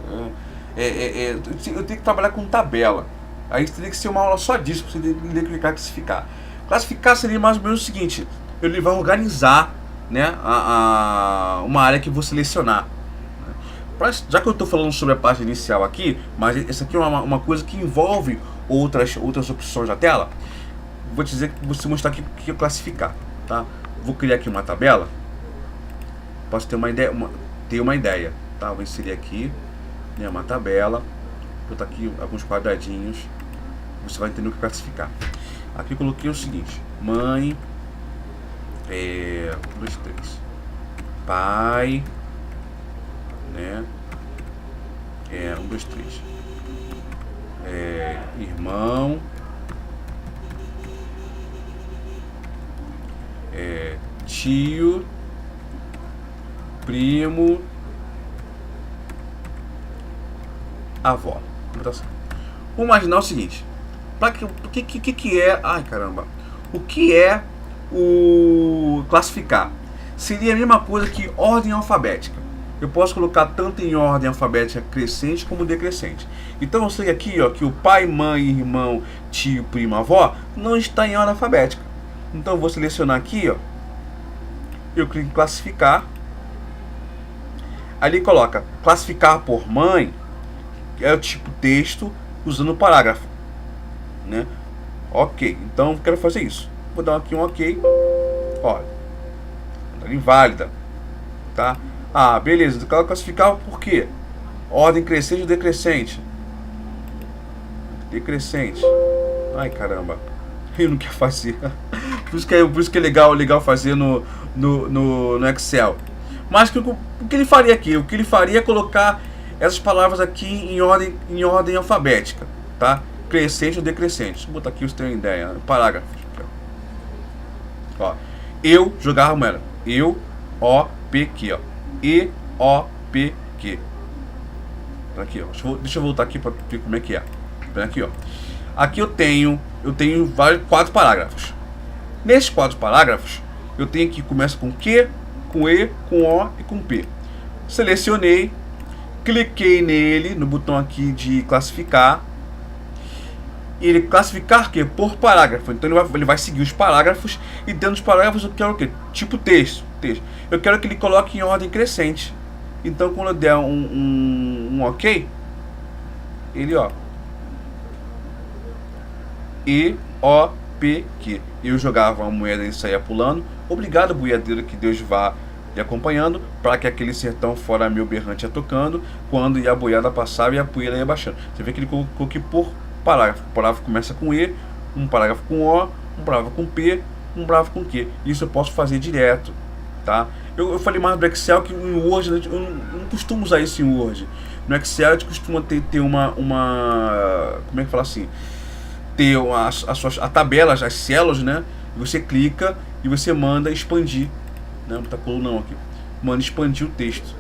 Eu tenho que trabalhar com tabela. Aí teria que ser uma aula só disso, para você entender o que é classificar. Classificar seria mais ou menos o seguinte: ele vai organizar, né, uma área que eu vou selecionar. Já que eu estou falando sobre a página inicial aqui, mas essa aqui é uma coisa que envolve outras opções da tela, vou dizer que você mostrar aqui o que é classificar, tá? Vou criar aqui uma tabela. Posso ter uma ideia, tá? Vou inserir aqui, né, uma tabela, botar aqui alguns quadradinhos. Você vai entender o que é classificar. Aqui eu coloquei o seguinte: mãe, 1, 2, 3, pai, né? 1, 2, 3, irmão, tio, primo, avó. Vamos imaginar o seguinte. O que é... Ai, caramba. O que é o classificar? Seria a mesma coisa que ordem alfabética. Eu posso colocar tanto em ordem alfabética crescente como decrescente. Então eu sei aqui, ó, que o pai, mãe, irmão, tio, primo, avó não está em ordem alfabética. Então eu vou selecionar aqui, ó. Eu clico em classificar. Ali coloca classificar por mãe, que é o tipo texto usando o parágrafo, né? Ok, então eu quero fazer isso. Vou dar aqui um ok. Olha, tá inválida, tá? Ah, beleza. Eu quero classificar por quê? Ordem crescente ou decrescente? Decrescente. Ai, caramba. Eu não quero fazer. Por isso que é legal fazer no Excel. Mas o que ele faria aqui? O que ele faria é colocar essas palavras aqui em ordem alfabética, tá? Crescente ou decrescente. Deixa eu botar aqui, vocês terem uma ideia. Parágrafos. Ó, eu jogava moeda. Eu, O, P, Q, ó. E, O, P, Q. Aqui, ó. Deixa eu voltar aqui para ver como é que é. Aqui, ó. Aqui eu tenho quatro parágrafos. Nesses 4 parágrafos, eu tenho que começa com Q, com E, com O e com P. Selecionei, cliquei nele, no botão aqui de classificar. E ele classificar que por parágrafo. Então ele vai seguir os parágrafos. E dentro dos parágrafos eu quero o quê? Tipo texto. Eu quero que ele coloque em ordem crescente. Então quando eu der um ok, ele, ó, E, O, P, Q. Eu jogava uma moeda e saía pulando. Obrigado, boiadeiro, que Deus vá lhe acompanhando, para que aquele sertão fora meu berrante ia tocando, quando a boiada passava e a poeira ia baixando. Você vê que ele colocou aqui por parágrafo. O parágrafo começa com E, um parágrafo com O, um parágrafo com P, um parágrafo com Q. Isso eu posso fazer direto, tá? Eu falei mais do Excel, que em Word eu não costumo usar isso em Word. No Excel a gente costuma ter uma como é que fala assim? Ter a tabela, as células, né? Você clica e você manda expandir. Não, tá coluna 1 aqui. Manda expandir o texto.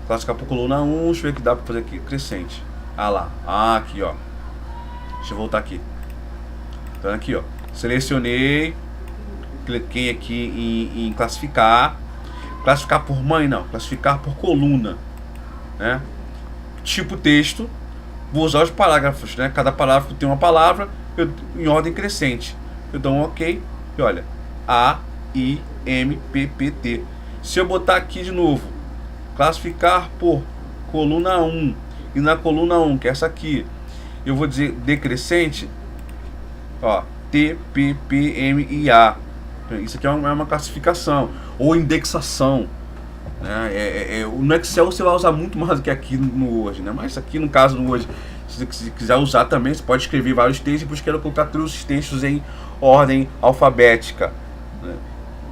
Classificar por coluna 1, deixa eu ver o que dá pra fazer aqui. Crescente. Ah lá. Ah, aqui, ó. Deixa eu voltar aqui. Então aqui, ó. Selecionei. Cliquei aqui em classificar. Classificar por mãe, não. Classificar por coluna, né? Tipo texto. Vou usar os parágrafos, né? Cada parágrafo tem uma palavra em ordem crescente. Eu dou um ok. E olha. A, I, M, P, P, T. Se eu botar aqui de novo, classificar por coluna 1, e na coluna 1, que é essa aqui, eu vou dizer decrescente, ó, T, P, P, M e A. Isso aqui é uma classificação ou indexação, né? No Excel você vai usar muito mais do que aqui no Word, né? Mas aqui no caso no Word, se você quiser usar também, você pode escrever vários textos, depois quero colocar todos os textos em ordem alfabética, né?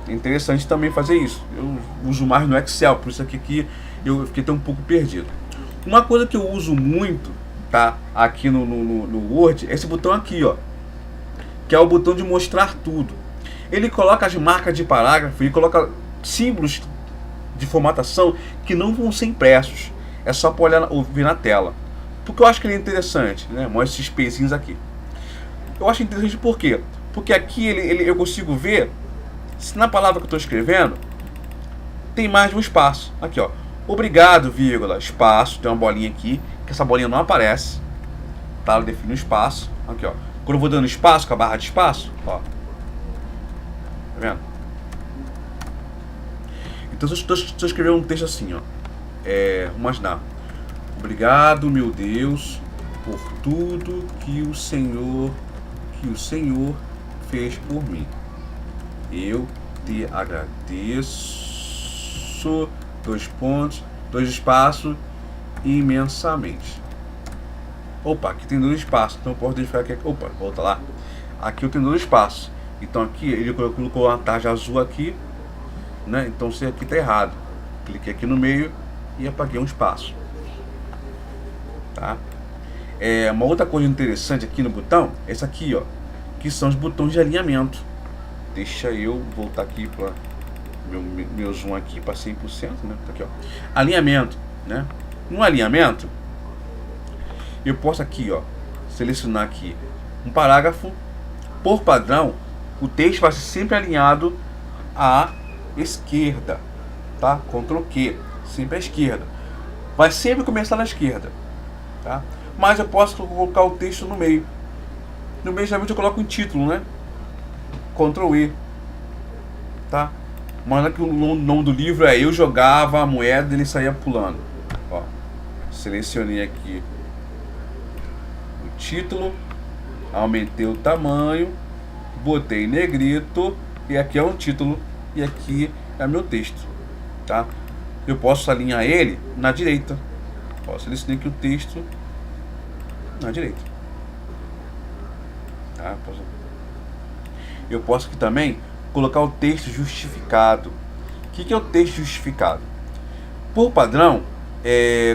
É interessante também fazer isso. Eu uso mais no Excel, por isso aqui eu fiquei até um pouco perdido. Uma coisa que eu uso muito, tá, aqui no Word, é esse botão aqui, ó, que é o botão de mostrar tudo. Ele coloca as marcas de parágrafo e coloca símbolos de formatação que não vão ser impressos. É só para ouvir na tela. Porque eu acho que ele é interessante, né? Mostra esses pezinhos aqui. Eu acho interessante por quê? Porque aqui eu consigo ver se na palavra que eu estou escrevendo tem mais de um espaço. Aqui, ó. Obrigado, vírgula, espaço. Tem uma bolinha aqui, que essa bolinha não aparece. Tá? Ela define o espaço. Aqui, ó. Quando eu vou dando espaço, com a barra de espaço, ó. Tá vendo? Então se eu escrever um texto assim, ó, vamos imaginar: obrigado, meu Deus, por tudo que o Senhor fez por mim. Eu te agradeço, 2 pontos, 2 espaços, imensamente. Opa, aqui tem 2 espaços, então eu posso deixar aqui. Opa, volta lá. Aqui eu tenho 2 espaços. Então aqui ele colocou uma tarja azul aqui, né? Então se aqui tá errado, cliquei aqui no meio e apaguei um espaço, tá? Uma outra coisa interessante aqui no botão, esse aqui, ó, que são os botões de alinhamento. Deixa eu voltar aqui para meu zoom aqui para 100%, né? Tá aqui, ó. Alinhamento, né? No alinhamento, eu posso aqui, ó, selecionar aqui um parágrafo. Por padrão, o texto vai ser sempre alinhado à esquerda, tá? Ctrl Q, sempre à esquerda. Vai sempre começar na esquerda, tá? Mas eu posso colocar o texto no meio. No meio, geralmente eu coloco um título, né? Ctrl E, tá? Mas que o nome do livro é Eu Jogava a Moeda e Ele Saía Pulando. Ó, selecionei aqui o título, aumentei o tamanho, botei negrito, e aqui é o título e aqui é meu texto, tá? Eu posso alinhar ele na direita. Ó, selecionei aqui o texto na direita, tá? Eu posso aqui também colocar o texto justificado. O que é o texto justificado? Por padrão,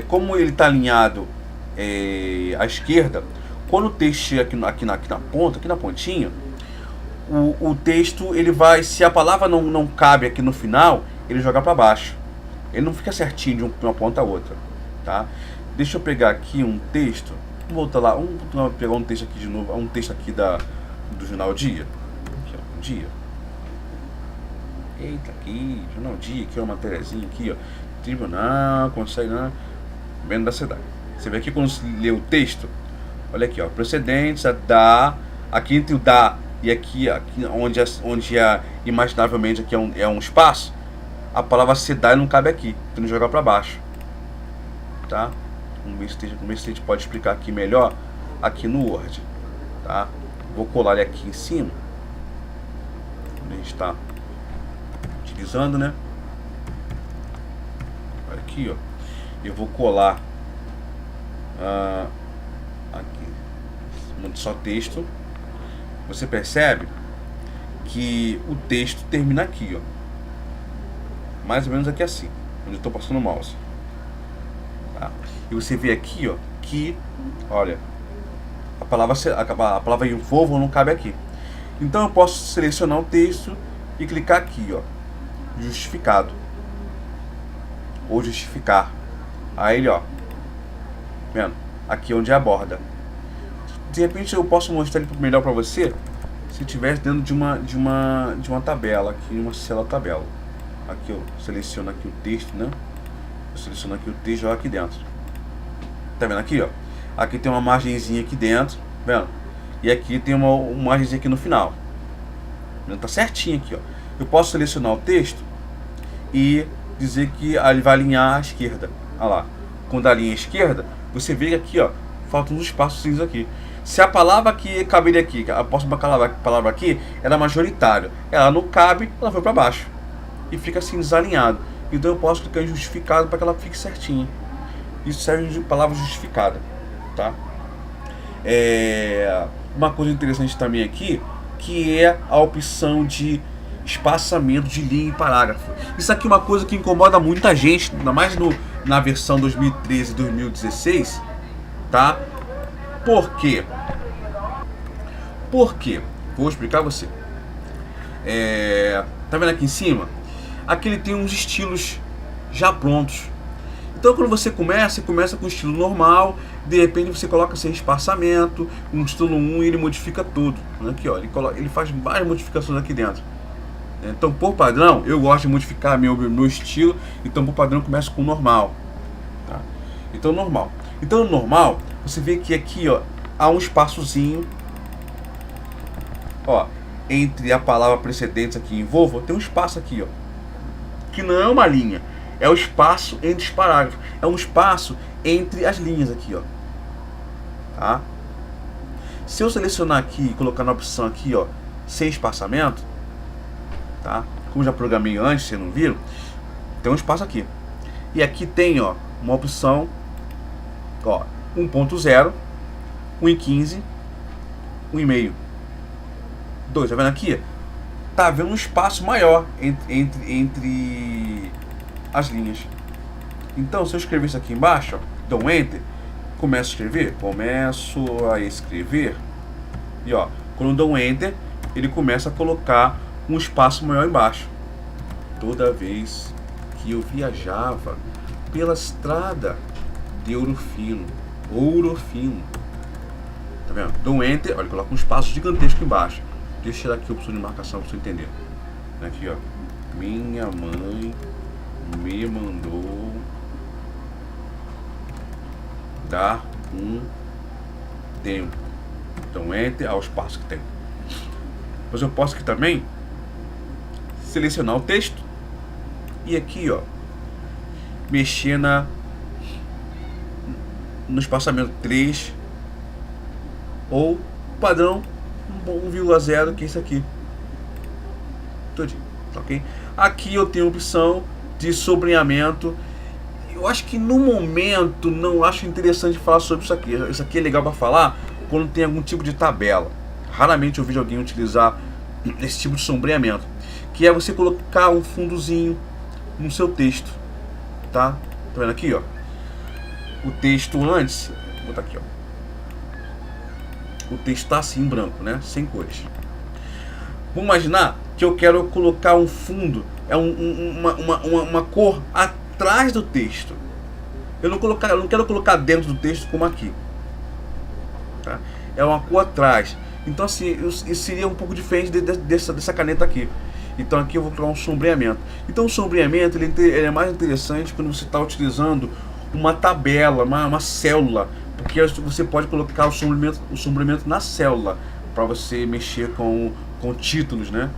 como ele está alinhado à esquerda, quando o texto chega aqui na ponta, aqui na pontinha, o texto, ele vai, se a palavra não cabe aqui no final, ele joga para baixo. Ele não fica certinho de uma ponta a outra, tá? Deixa eu pegar aqui um texto. Vamos voltar lá, vamos pegar um texto aqui de novo, um texto aqui do Jornal Dia. Aqui, ó, Dia. Eita, aqui, Jornal Dia, aqui, ó, uma matériazinha aqui, ó. Tribunal, Conselho, né? Governo da cidade. Você vê aqui quando se lê o texto, olha aqui, ó, procedentes, a da, aqui entre o da e aqui onde imaginavelmente aqui é um espaço, a palavra cidade não cabe aqui, então jogar para baixo, tá? Vamos ver se a gente pode explicar aqui melhor aqui no Word, tá? Vou colar ele aqui em cima, a gente está utilizando, né? Olha aqui, ó, eu vou colar aqui só texto. Você percebe que o texto termina aqui, ó, mais ou menos aqui assim, onde eu estou passando o mouse, tá? E você vê aqui, ó, que, olha, a palavra envolvo não cabe aqui. Então eu posso selecionar o texto e clicar aqui, ó, justificado ou justificar. Aí, ó, vendo? Aqui onde é a borda. De repente eu posso mostrar ele melhor para você se estivesse dentro de uma tabela, aqui uma célula tabela. Aqui eu seleciono aqui o texto, né? Eu seleciono aqui o texto e jogo aqui dentro. Tá vendo aqui, ó? Aqui tem uma margenzinha aqui dentro, vendo? E aqui tem uma margenzinha aqui no final. Tá certinho aqui, ó. Eu posso selecionar o texto e dizer que ele vai alinhar à esquerda. Olha lá. Quando alinha à esquerda, você vê aqui, ó, faltam uns espaços aqui. Se a palavra que caberia aqui, a próxima palavra aqui, era majoritária, ela não cabe, ela foi para baixo e fica assim desalinhado. Então eu posso clicar em justificado para que ela fique certinha. Isso serve de palavra justificada, tá? Uma coisa interessante também aqui, que é a opção de espaçamento de linha e parágrafo. Isso aqui é uma coisa que incomoda muita gente, ainda mais na versão 2013 e 2016, tá? Por quê? Por quê? Vou explicar a você. Tá vendo aqui em cima? Aqui ele tem uns estilos já prontos. Então quando você começa com o estilo normal, de repente você coloca sem espaçamento, um estilo 1 e ele modifica tudo. Aqui, ó, ele faz várias modificações aqui dentro. Então por padrão, eu gosto de modificar meu estilo, então por padrão eu começo com o normal. Tá? Então normal. Então no normal, você vê que aqui, ó, há um espaçozinho, ó, entre a palavra precedente aqui envolvo, tem um espaço aqui, ó, que não é uma linha, é o espaço entre os parágrafos, é um espaço entre as linhas aqui, ó, tá? Se eu selecionar aqui e colocar na opção aqui, ó, sem espaçamento, tá? Como já programei antes, vocês não viram, tem um espaço aqui. E aqui tem, ó, uma opção, ó, 1.0, 1.15, 1.5, 2, tá vendo aqui? Tá havendo um espaço maior entre as linhas. Então, se eu escrever isso aqui embaixo, ó, dou um Enter, começo a escrever, e ó, quando eu dou um Enter, ele começa a colocar um espaço maior embaixo. toda vez que eu viajava pela estrada de Ouro Fino. Tá vendo? Dou um enter, olha, coloca um espaço gigantesco embaixo. Deixa eu tirar aqui a opção de marcação para você entender. Aqui, ó. Minha mãe me mandou dar um tempo. Então, enter ao espaço que tem. Mas eu posso aqui também selecionar o texto e aqui, ó, mexer no espaçamento 3 ou padrão 1,0, que é isso aqui. Todinho, ok? Aqui eu tenho a opção de sobreamento. Eu acho que no momento não acho interessante falar sobre isso aqui. Isso aqui é legal para falar quando tem algum tipo de tabela. Raramente eu vejo alguém utilizar esse tipo de sombreamento, que é você colocar um fundozinho no seu texto, tá? Tá vendo aqui, ó? O texto antes, vou botar aqui, ó. O texto tá assim em branco, né? Sem cores. Vamos imaginar que eu quero colocar um fundo, uma cor atrás do texto. Eu não quero colocar dentro do texto como aqui, tá? É uma cor atrás. Então assim, isso seria um pouco diferente dessa caneta aqui. Então aqui eu vou colocar um sombreamento. Então o sombreamento ele é mais interessante quando você está utilizando uma tabela, uma célula, porque você pode colocar o sombreamento na célula para você mexer com títulos, né?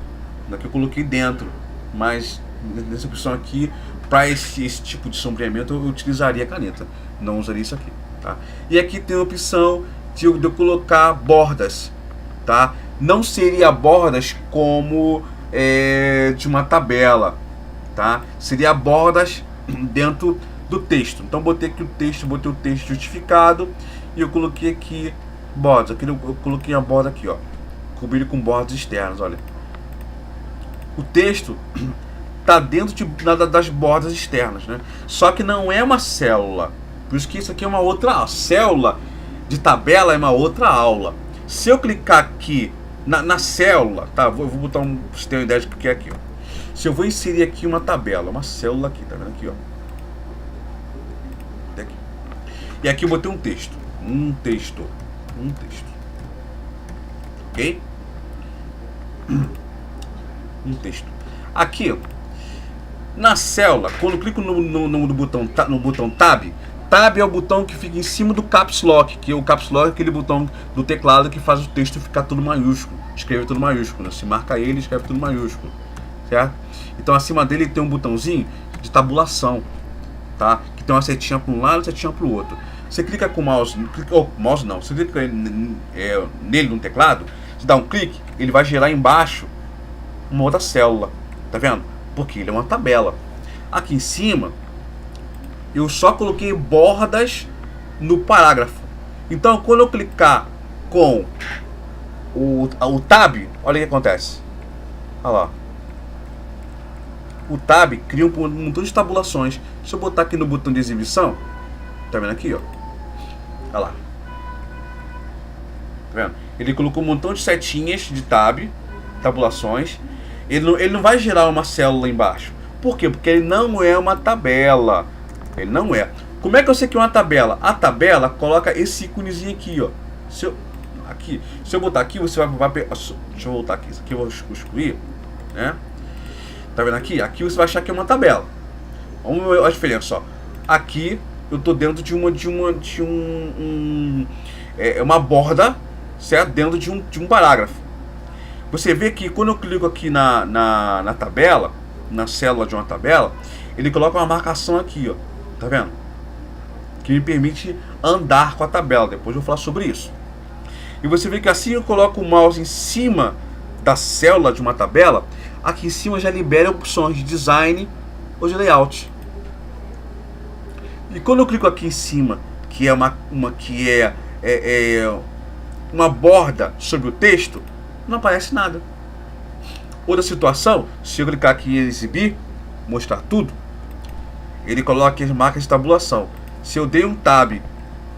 Daqui eu coloquei dentro, mas nessa opção aqui, para esse tipo de sombreamento eu utilizaria a caneta, não usaria isso aqui, tá? E aqui tem a opção de eu colocar bordas, tá? Não seria bordas como de uma tabela, tá? Seria bordas dentro do texto. Então botei aqui o texto, botei o texto justificado e eu coloquei aqui bordas. Aqui eu coloquei a borda aqui, ó, cobrir com bordas externas, olha. O texto tá dentro das bordas externas, né? Só que não é uma célula. Por isso que isso aqui é uma outra célula de tabela, é uma outra aula. Se eu clicar aqui na célula, tá? Vou botar pra você ter uma ideia de que é aqui, ó. Se eu vou inserir aqui uma tabela, uma célula aqui, tá vendo aqui, ó? Aqui. E aqui eu botei um texto. Um texto. Ok? Um texto. Aqui, ó, na célula, quando eu clico no botão Tab, Tab é o botão que fica em cima do Caps Lock, que o Caps Lock é aquele botão do teclado que faz o texto ficar tudo maiúsculo, escreve tudo maiúsculo, né? Se marca ele, escreve tudo maiúsculo, certo? Então acima dele tem um botãozinho de tabulação, tá? Que tem uma setinha para um lado e setinha para o outro. Você clica com o mouse, você clica nele no teclado, você dá um clique, ele vai gerar embaixo uma outra célula, tá vendo? Porque ele é uma tabela. Aqui em cima eu só coloquei bordas no parágrafo. Então quando eu clicar com o Tab, olha o que acontece. Olha lá. O Tab cria um montão de tabulações. Se eu botar aqui no botão de exibição, tá vendo aqui, ó? Olha lá. Tá vendo? Ele colocou um montão de setinhas de tabulações. Ele não vai gerar uma célula embaixo. Por quê? Porque ele não é uma tabela. Ele não é. Como é que eu sei que é uma tabela? A tabela coloca esse íconezinho aqui, ó. Se eu botar aqui, você vai deixa eu voltar aqui. Isso aqui eu vou excluir, né? Tá vendo aqui? Aqui você vai achar que é uma tabela. Vamos ver a diferença, ó. Aqui eu tô dentro de uma borda, certo? Dentro de um parágrafo. Você vê que quando eu clico aqui na tabela, na célula de uma tabela, ele coloca uma marcação aqui, ó. Tá vendo? Que me permite andar com a tabela. Depois eu vou falar sobre isso. E você vê que assim eu coloco o mouse em cima da célula de uma tabela, aqui em cima já libera opções de design ou de layout. E quando eu clico aqui em cima, que é uma borda sobre o texto, não aparece nada. Outra situação, se eu clicar aqui em exibir, mostrar tudo, ele coloca aqui as marcas de tabulação. Se eu dei um Tab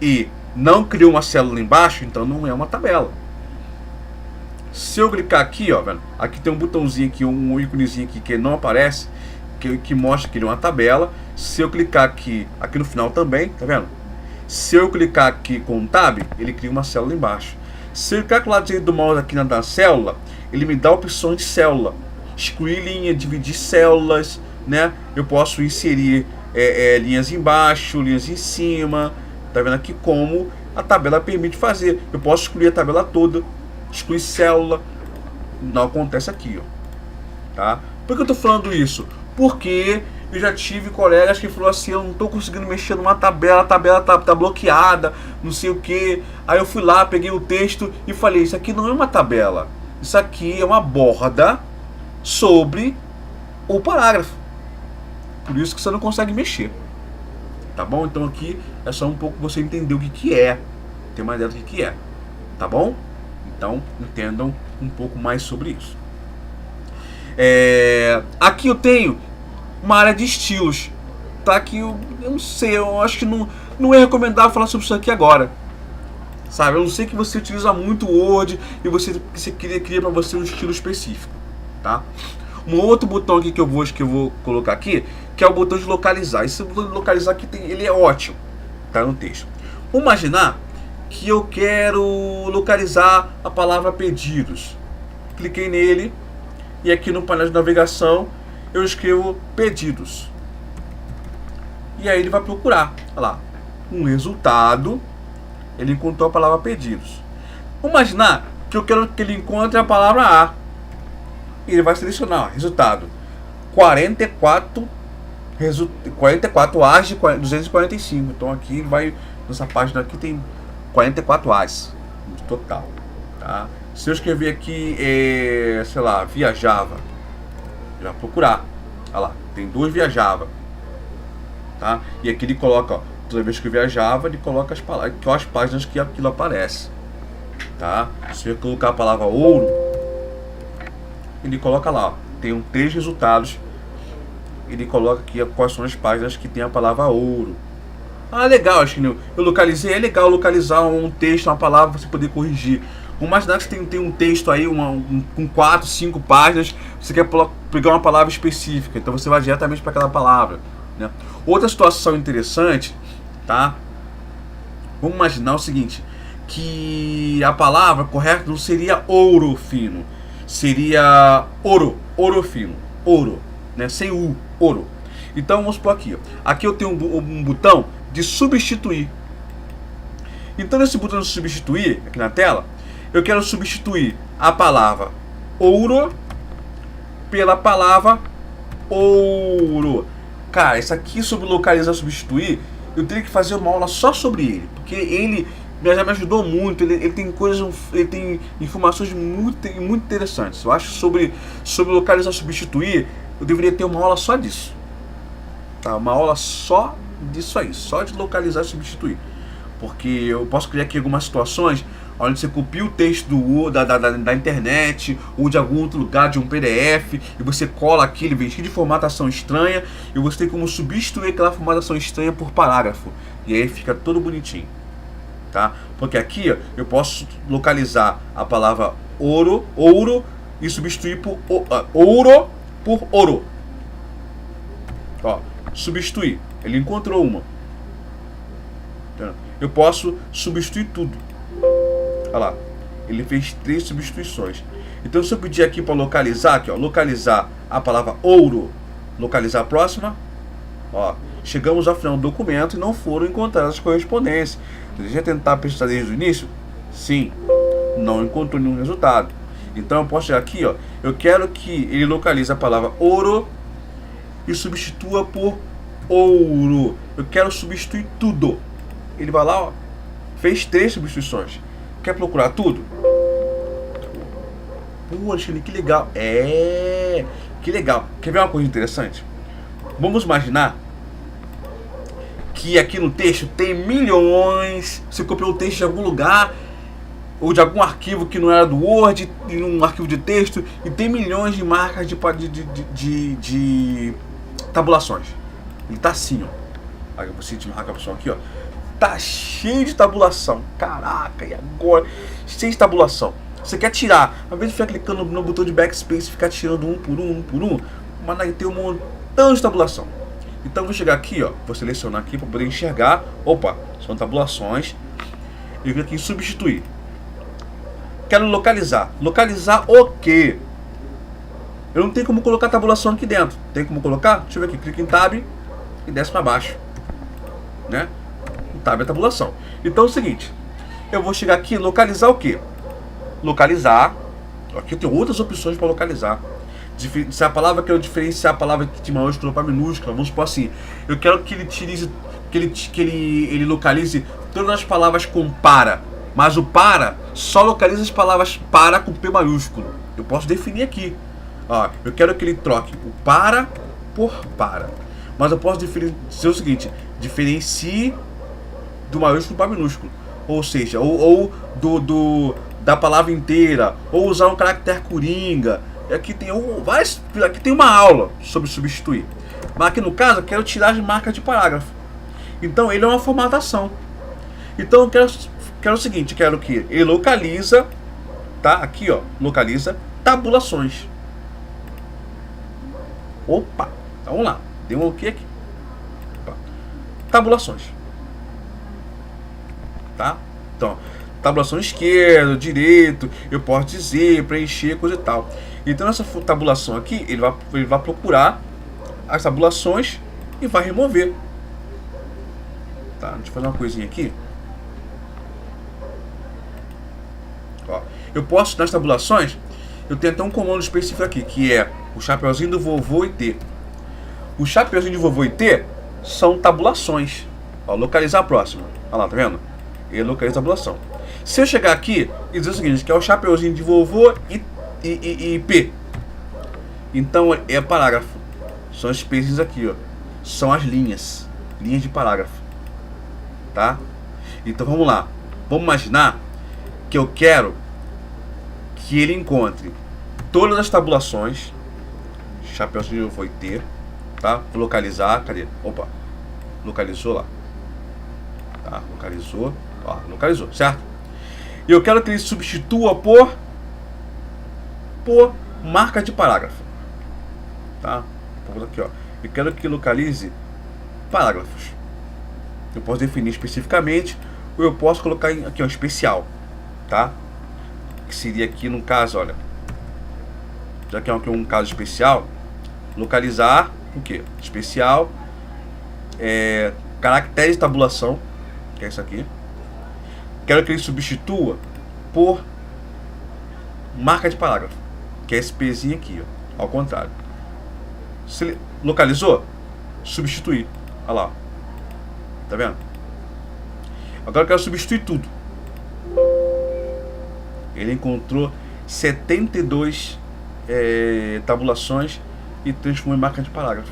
e não criou uma célula embaixo, então não é uma tabela. Se eu clicar aqui, ó, aqui tem um botãozinho aqui, um íconezinho aqui que não aparece, que mostra que ele é uma tabela. Se eu clicar aqui no final também, tá vendo? Se eu clicar aqui com um tab, ele cria uma célula embaixo. Se eu clicar com o lado direito do mouse aqui na célula, ele me dá opções de célula. Excluir linha, dividir células, né? Eu posso inserir linhas embaixo, linhas em cima. Tá vendo aqui como a tabela permite fazer. Eu posso excluir a tabela toda, excluir célula. Não acontece aqui, ó. Tá? Por que eu tô falando isso? Porque eu já tive colegas que falaram assim: eu não tô conseguindo mexer numa tabela, a tabela tá bloqueada, não sei o que. Aí eu fui lá, peguei o texto e falei: isso aqui não é uma tabela, isso aqui é uma borda sobre o parágrafo. Por isso que você não consegue mexer. Tá bom? Então aqui é só um pouco você entender o que é. Ter uma ideia do que é. Tá bom? Então entendam um pouco mais sobre isso. Aqui eu tenho uma área de estilos. Tá? Aqui eu não sei, eu acho que não é recomendável falar sobre isso aqui agora. Sabe? Eu não sei que você utiliza muito o Word e você cria para você um estilo específico. Tá? Um outro botão aqui que eu vou colocar aqui, que é o botão de localizar. Esse botão de localizar aqui ele é ótimo, tá, no texto. Vamos imaginar que eu quero localizar a palavra pedidos. Cliquei nele e aqui no painel de navegação eu escrevo pedidos. E aí ele vai procurar, olha lá, um resultado. Ele encontrou a palavra pedidos. Vamos imaginar que eu quero que ele encontre a palavra A. Ele vai selecionar, ó, resultado 44 A's de 245. Então aqui vai, nessa página aqui tem 44 A's no total, tá? Se eu escrever aqui, sei lá, viajava, já procurar, olha lá, tem 2 viajava, tá? E aqui ele coloca, ó, toda vez que eu viajava, ele coloca as páginas que aquilo aparece, tá? Se eu colocar a palavra ouro, ele coloca lá, ó, tem 3 resultados. Ele coloca aqui quais são as páginas que tem a palavra ouro. Ah, legal, acho que eu localizei. É legal localizar um texto, uma palavra para você poder corrigir. Vamos imaginar que você tem um texto aí com 4, 5 páginas. Você quer pegar uma palavra específica, então você vai diretamente para aquela palavra, né? Outra situação interessante, tá? Vamos imaginar o seguinte, que a palavra correta não seria ouro fino, seria ouro fino, ouro, né? Sem U, ouro. Então vamos por aqui, ó. Aqui eu tenho um botão de substituir. Então nesse botão de substituir, aqui na tela, eu quero substituir a palavra ouro pela palavra ouro. Cara, isso aqui sobre localizar, substituir, eu teria que fazer uma aula só sobre ele, porque ele já me ajudou muito. Ele tem coisas, ele tem informações muito interessantes. Eu acho sobre localizar, substituir, eu deveria ter uma aula só disso, tá? Uma aula só disso aí, só de localizar e substituir, porque eu posso criar aqui algumas situações onde você copia o texto da internet ou de algum outro lugar, de um PDF, e você cola aqui, ele vem cheio de formatação estranha, e você tem como substituir aquela formatação estranha por parágrafo, e aí fica todo bonitinho, tá? Porque aqui, ó, eu posso localizar a palavra ouro e substituir por ouro por ouro. Ó, substituir, ele encontrou uma. Eu posso substituir tudo. Olha lá, ele fez 3 substituições. Então se eu pedir aqui para localizar, aqui, ó, localizar a palavra ouro, localizar a próxima, ó, chegamos ao final do documento e não foram encontradas as correspondências. Você já tentar pesquisar desde o início? Sim, não encontrou nenhum resultado. Então eu posso chegar aqui, ó, eu quero que ele localize a palavra ouro e substitua por ouro. Eu quero substituir tudo. Ele vai lá, ó, fez 3 substituições. Quer procurar tudo? Pô, Alexandre, que legal. Que legal. Quer ver uma coisa interessante? Vamos imaginar que aqui no texto tem milhões. Você copiou o texto de algum lugar ou de algum arquivo que não era do Word, em um arquivo de texto, e tem milhões de marcas de tabulações. Ele tá assim, ó. Aí você marca a opção aqui, ó. Tá cheio de tabulação. Caraca, e agora? Cheio de tabulação. Você quer tirar, ao invés de ficar clicando no botão de backspace e ficar tirando um por um, mas aí tem tantos de tabulação. Então vou chegar aqui, ó, vou selecionar aqui para poder enxergar. Opa, são tabulações. Eu clico aqui em substituir. Quero localizar. Localizar o quê? Eu não tenho como colocar tabulação aqui dentro. Tem como colocar? Deixa eu ver aqui. Clica em Tab e desce para baixo, né? O Tab é tabulação. Então é o seguinte. Eu vou chegar aqui e localizar o quê? Localizar. Aqui tem outras opções para localizar. Se a palavra que eu diferenciar a palavra de maiúscula para minúscula, vamos supor assim, eu quero que ele utilize, ele localize todas as palavras com para, mas o para só localiza as palavras para com P maiúsculo. Eu posso definir aqui. Ó, eu quero que ele troque o para por para, mas eu posso definir o seguinte: diferencie do maiúsculo para minúsculo, ou seja, ou da palavra inteira, ou usar um caractere coringa. Aqui tem aqui tem uma aula sobre substituir. Mas aqui no caso eu quero tirar as marcas de parágrafo. Então ele é uma formatação. Então eu quero o seguinte, quero que ele localiza, tá? Aqui, ó, localiza tabulações. Opa, vamos lá. Deu um OK aqui. Opa. Tabulações. Tá? Então, tabulação esquerda, direito, eu posso dizer, preencher, coisa e tal. Então nessa tabulação aqui, ele vai procurar as tabulações e vai remover. Tá, deixa eu fazer uma coisinha aqui. Ó, eu posso, nas tabulações, eu tenho até um comando específico aqui, que é o chapeuzinho do vovô e T. O chapeuzinho de vovô e T são tabulações. Ó, localizar a próxima. Olha lá, tá vendo? Ele localiza a tabulação. Se eu chegar aqui e dizer o seguinte, que é o chapeuzinho de vovô e P, então é parágrafo. São os pezinhos aqui, ó. São as linhas de parágrafo, tá? Então vamos lá. Vamos imaginar que eu quero que ele encontre todas as tabulações. Chapeuzinho de vovô e T, tá? Vou localizar, cadê? Opa, localizou lá. Tá, localizou. Ó, localizou, certo? E eu quero que ele substitua por marca de parágrafo. Tá? Vamos aqui, ó. Eu quero que localize parágrafos. Eu posso definir especificamente, ou eu posso colocar aqui, ó, especial. Tá? Que seria aqui no caso, olha. Já que é um caso especial, localizar o que? Especial, caracteres de tabulação, que é isso aqui. Quero que ele substitua por marca de parágrafo, que é esse Pzinho aqui, ó, ao contrário. Se ele localizou, substituir. Olha lá. Tá vendo? Agora eu quero substituir tudo. Ele encontrou 72 tabulações e transformou em marca de parágrafo.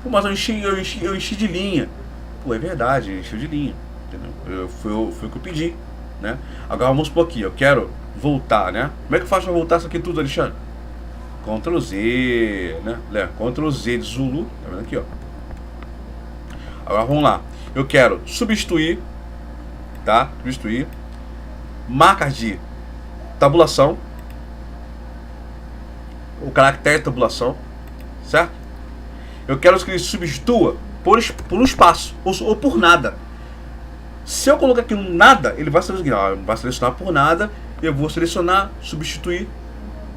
Pô, mas eu enchi de linha. Pô, é verdade, encheu de linha. Entendeu? Foi o que eu pedi, né? Agora vamos por aqui, eu quero voltar, né? Como é que eu faço para voltar isso aqui tudo, Alexandre? Ctrl Z, né? Ctrl Z de Zulu, tá vendo aqui, ó. Agora vamos lá. Eu quero substituir, tá? Substituir marcas de tabulação, o caractere de tabulação, certo? Eu quero que ele substitua por um espaço ou por nada. Se eu colocar aqui um nada, ele vai selecionar por nada. Eu vou selecionar, substituir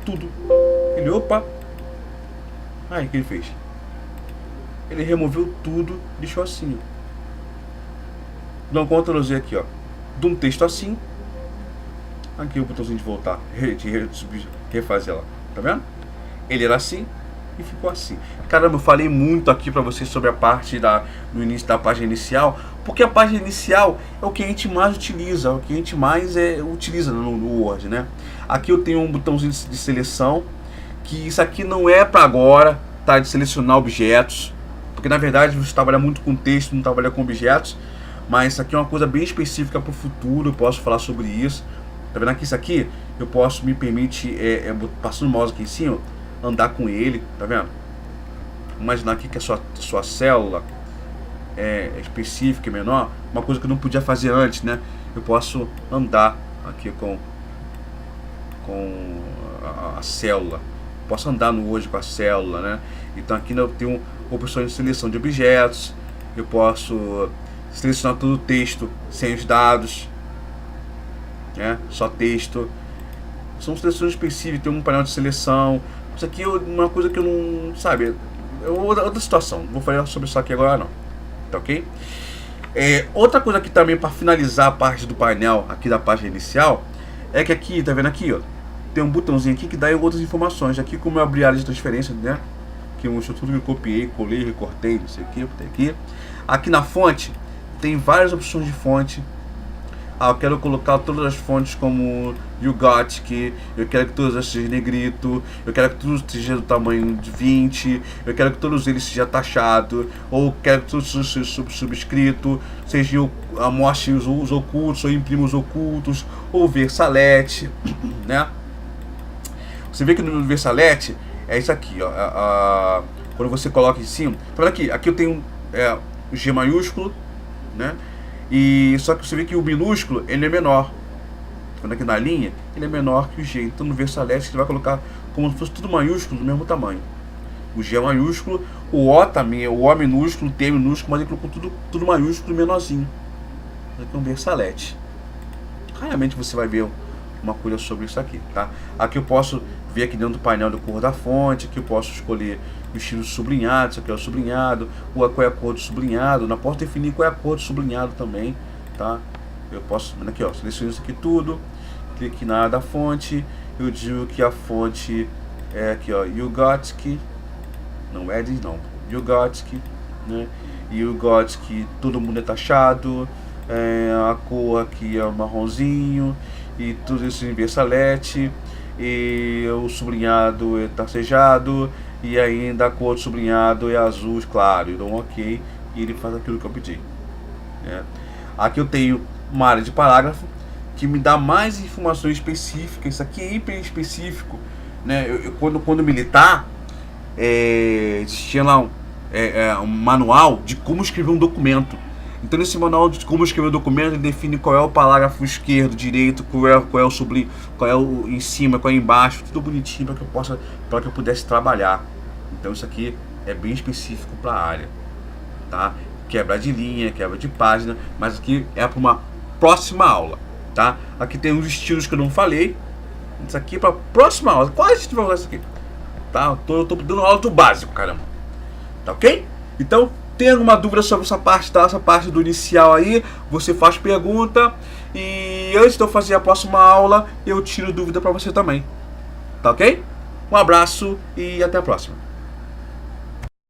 tudo. Ele, opa. Aí, o que ele fez? Ele removeu tudo, deixou assim, ó. Dá um Ctrl Z aqui, ó. De um texto assim. Aqui o botãozinho de voltar, refazer lá. Tá vendo? Ele era assim e ficou assim. Caramba, eu falei muito aqui pra vocês sobre a parte no início da página inicial, porque a página inicial é o que a gente mais utiliza, o que a gente mais utiliza no Word, né? Aqui eu tenho um botãozinho de seleção, que isso aqui não é para agora, tá? De selecionar objetos, porque na verdade você trabalha muito com texto, não trabalha com objetos, mas isso aqui é uma coisa bem específica para o futuro, eu posso falar sobre isso. Tá vendo aqui? Isso aqui eu posso, me permite, passando o mouse aqui em cima, andar com ele, tá vendo? Imaginar aqui que a sua célula é específica e menor, uma coisa que eu não podia fazer antes, né? Eu posso andar aqui com a célula, posso andar no Word com a célula, né? Então aqui eu tenho opções de seleção de objetos, eu posso selecionar todo o texto sem os dados, né? Só texto. São seleções específicas, tem um painel de seleção. Isso aqui é uma coisa que eu não, sabe, é outra situação. Não vou falar sobre isso aqui agora não, tá ok? Outra coisa aqui também para finalizar a parte do painel aqui da página inicial é que aqui, tá vendo aqui, ó, tem um botãozinho aqui que dá outras informações. Aqui como eu abri a área de transferência, né, que mostrou tudo que eu copiei, colei, recortei, não sei o que, botei aqui. Aqui na fonte tem várias opções de fonte. Eu quero colocar todas as fontes como YouGothic, eu quero que todas sejam negrito, eu quero que tudo esteja do tamanho de 20, eu quero que todos eles sejam taxados, ou quero que tudo seja subscrito, seja eu mostre os ocultos, ou imprima os ocultos, ou Versalete, né? Você vê que no Versalete é isso aqui, ó, quando você coloca em cima, tá vendo aqui eu tenho o G maiúsculo, né? E só que você vê que o minúsculo ele é menor. Quando aqui na linha ele é menor que o G. Então no Versalete você vai colocar como se fosse tudo maiúsculo do mesmo tamanho. O G é maiúsculo, o O também é o O minúsculo, o T minúsculo, mas ele colocou tudo maiúsculo menorzinho. Aqui é um Versalete. Raramente você vai ver uma coisa sobre isso aqui, tá? Aqui eu posso ver aqui dentro do painel da cor da fonte, aqui eu posso escolher o estilo sublinhado, isso aqui é o sublinhado, ou qual é a cor do sublinhado, não posso definir qual é a cor do sublinhado também, tá? Eu posso, aqui ó, seleciono isso aqui tudo, clique na área da fonte, eu digo que a fonte é aqui ó, YouGothic, não é não, YouGothic, né? YouGothic, todo mundo é taxado, a cor aqui é o marronzinho, e tudo isso em Versalete, e o sublinhado é tracejado, e ainda a cor do sublinhado é azul claro. Então ok, e ele faz aquilo que eu pedi, né? Aqui eu tenho uma área de parágrafo que me dá mais informações específicas. Isso aqui é hiper específico, né? Quando militar, existia lá um manual de como escrever um documento. Então nesse manual de como escrever um documento, ele define qual é o parágrafo esquerdo, direito, qual é o sublinho, qual é o em cima, qual é embaixo, tudo bonitinho para que eu pudesse trabalhar. Então isso aqui é bem específico para a área, tá? Quebra de linha, quebra de página, mas aqui é para uma próxima aula, tá? Aqui tem os estilos que eu não falei. Isso aqui é para próxima aula. Qual estilo vai usar isso aqui? Tá? Eu tô dando aula do básico, caramba. Tá ok? Então tem alguma dúvida sobre essa parte, tá? Essa parte do inicial aí, você faz pergunta e antes de eu fazer a próxima aula, eu tiro dúvida para você também. Tá ok? Um abraço e até a próxima.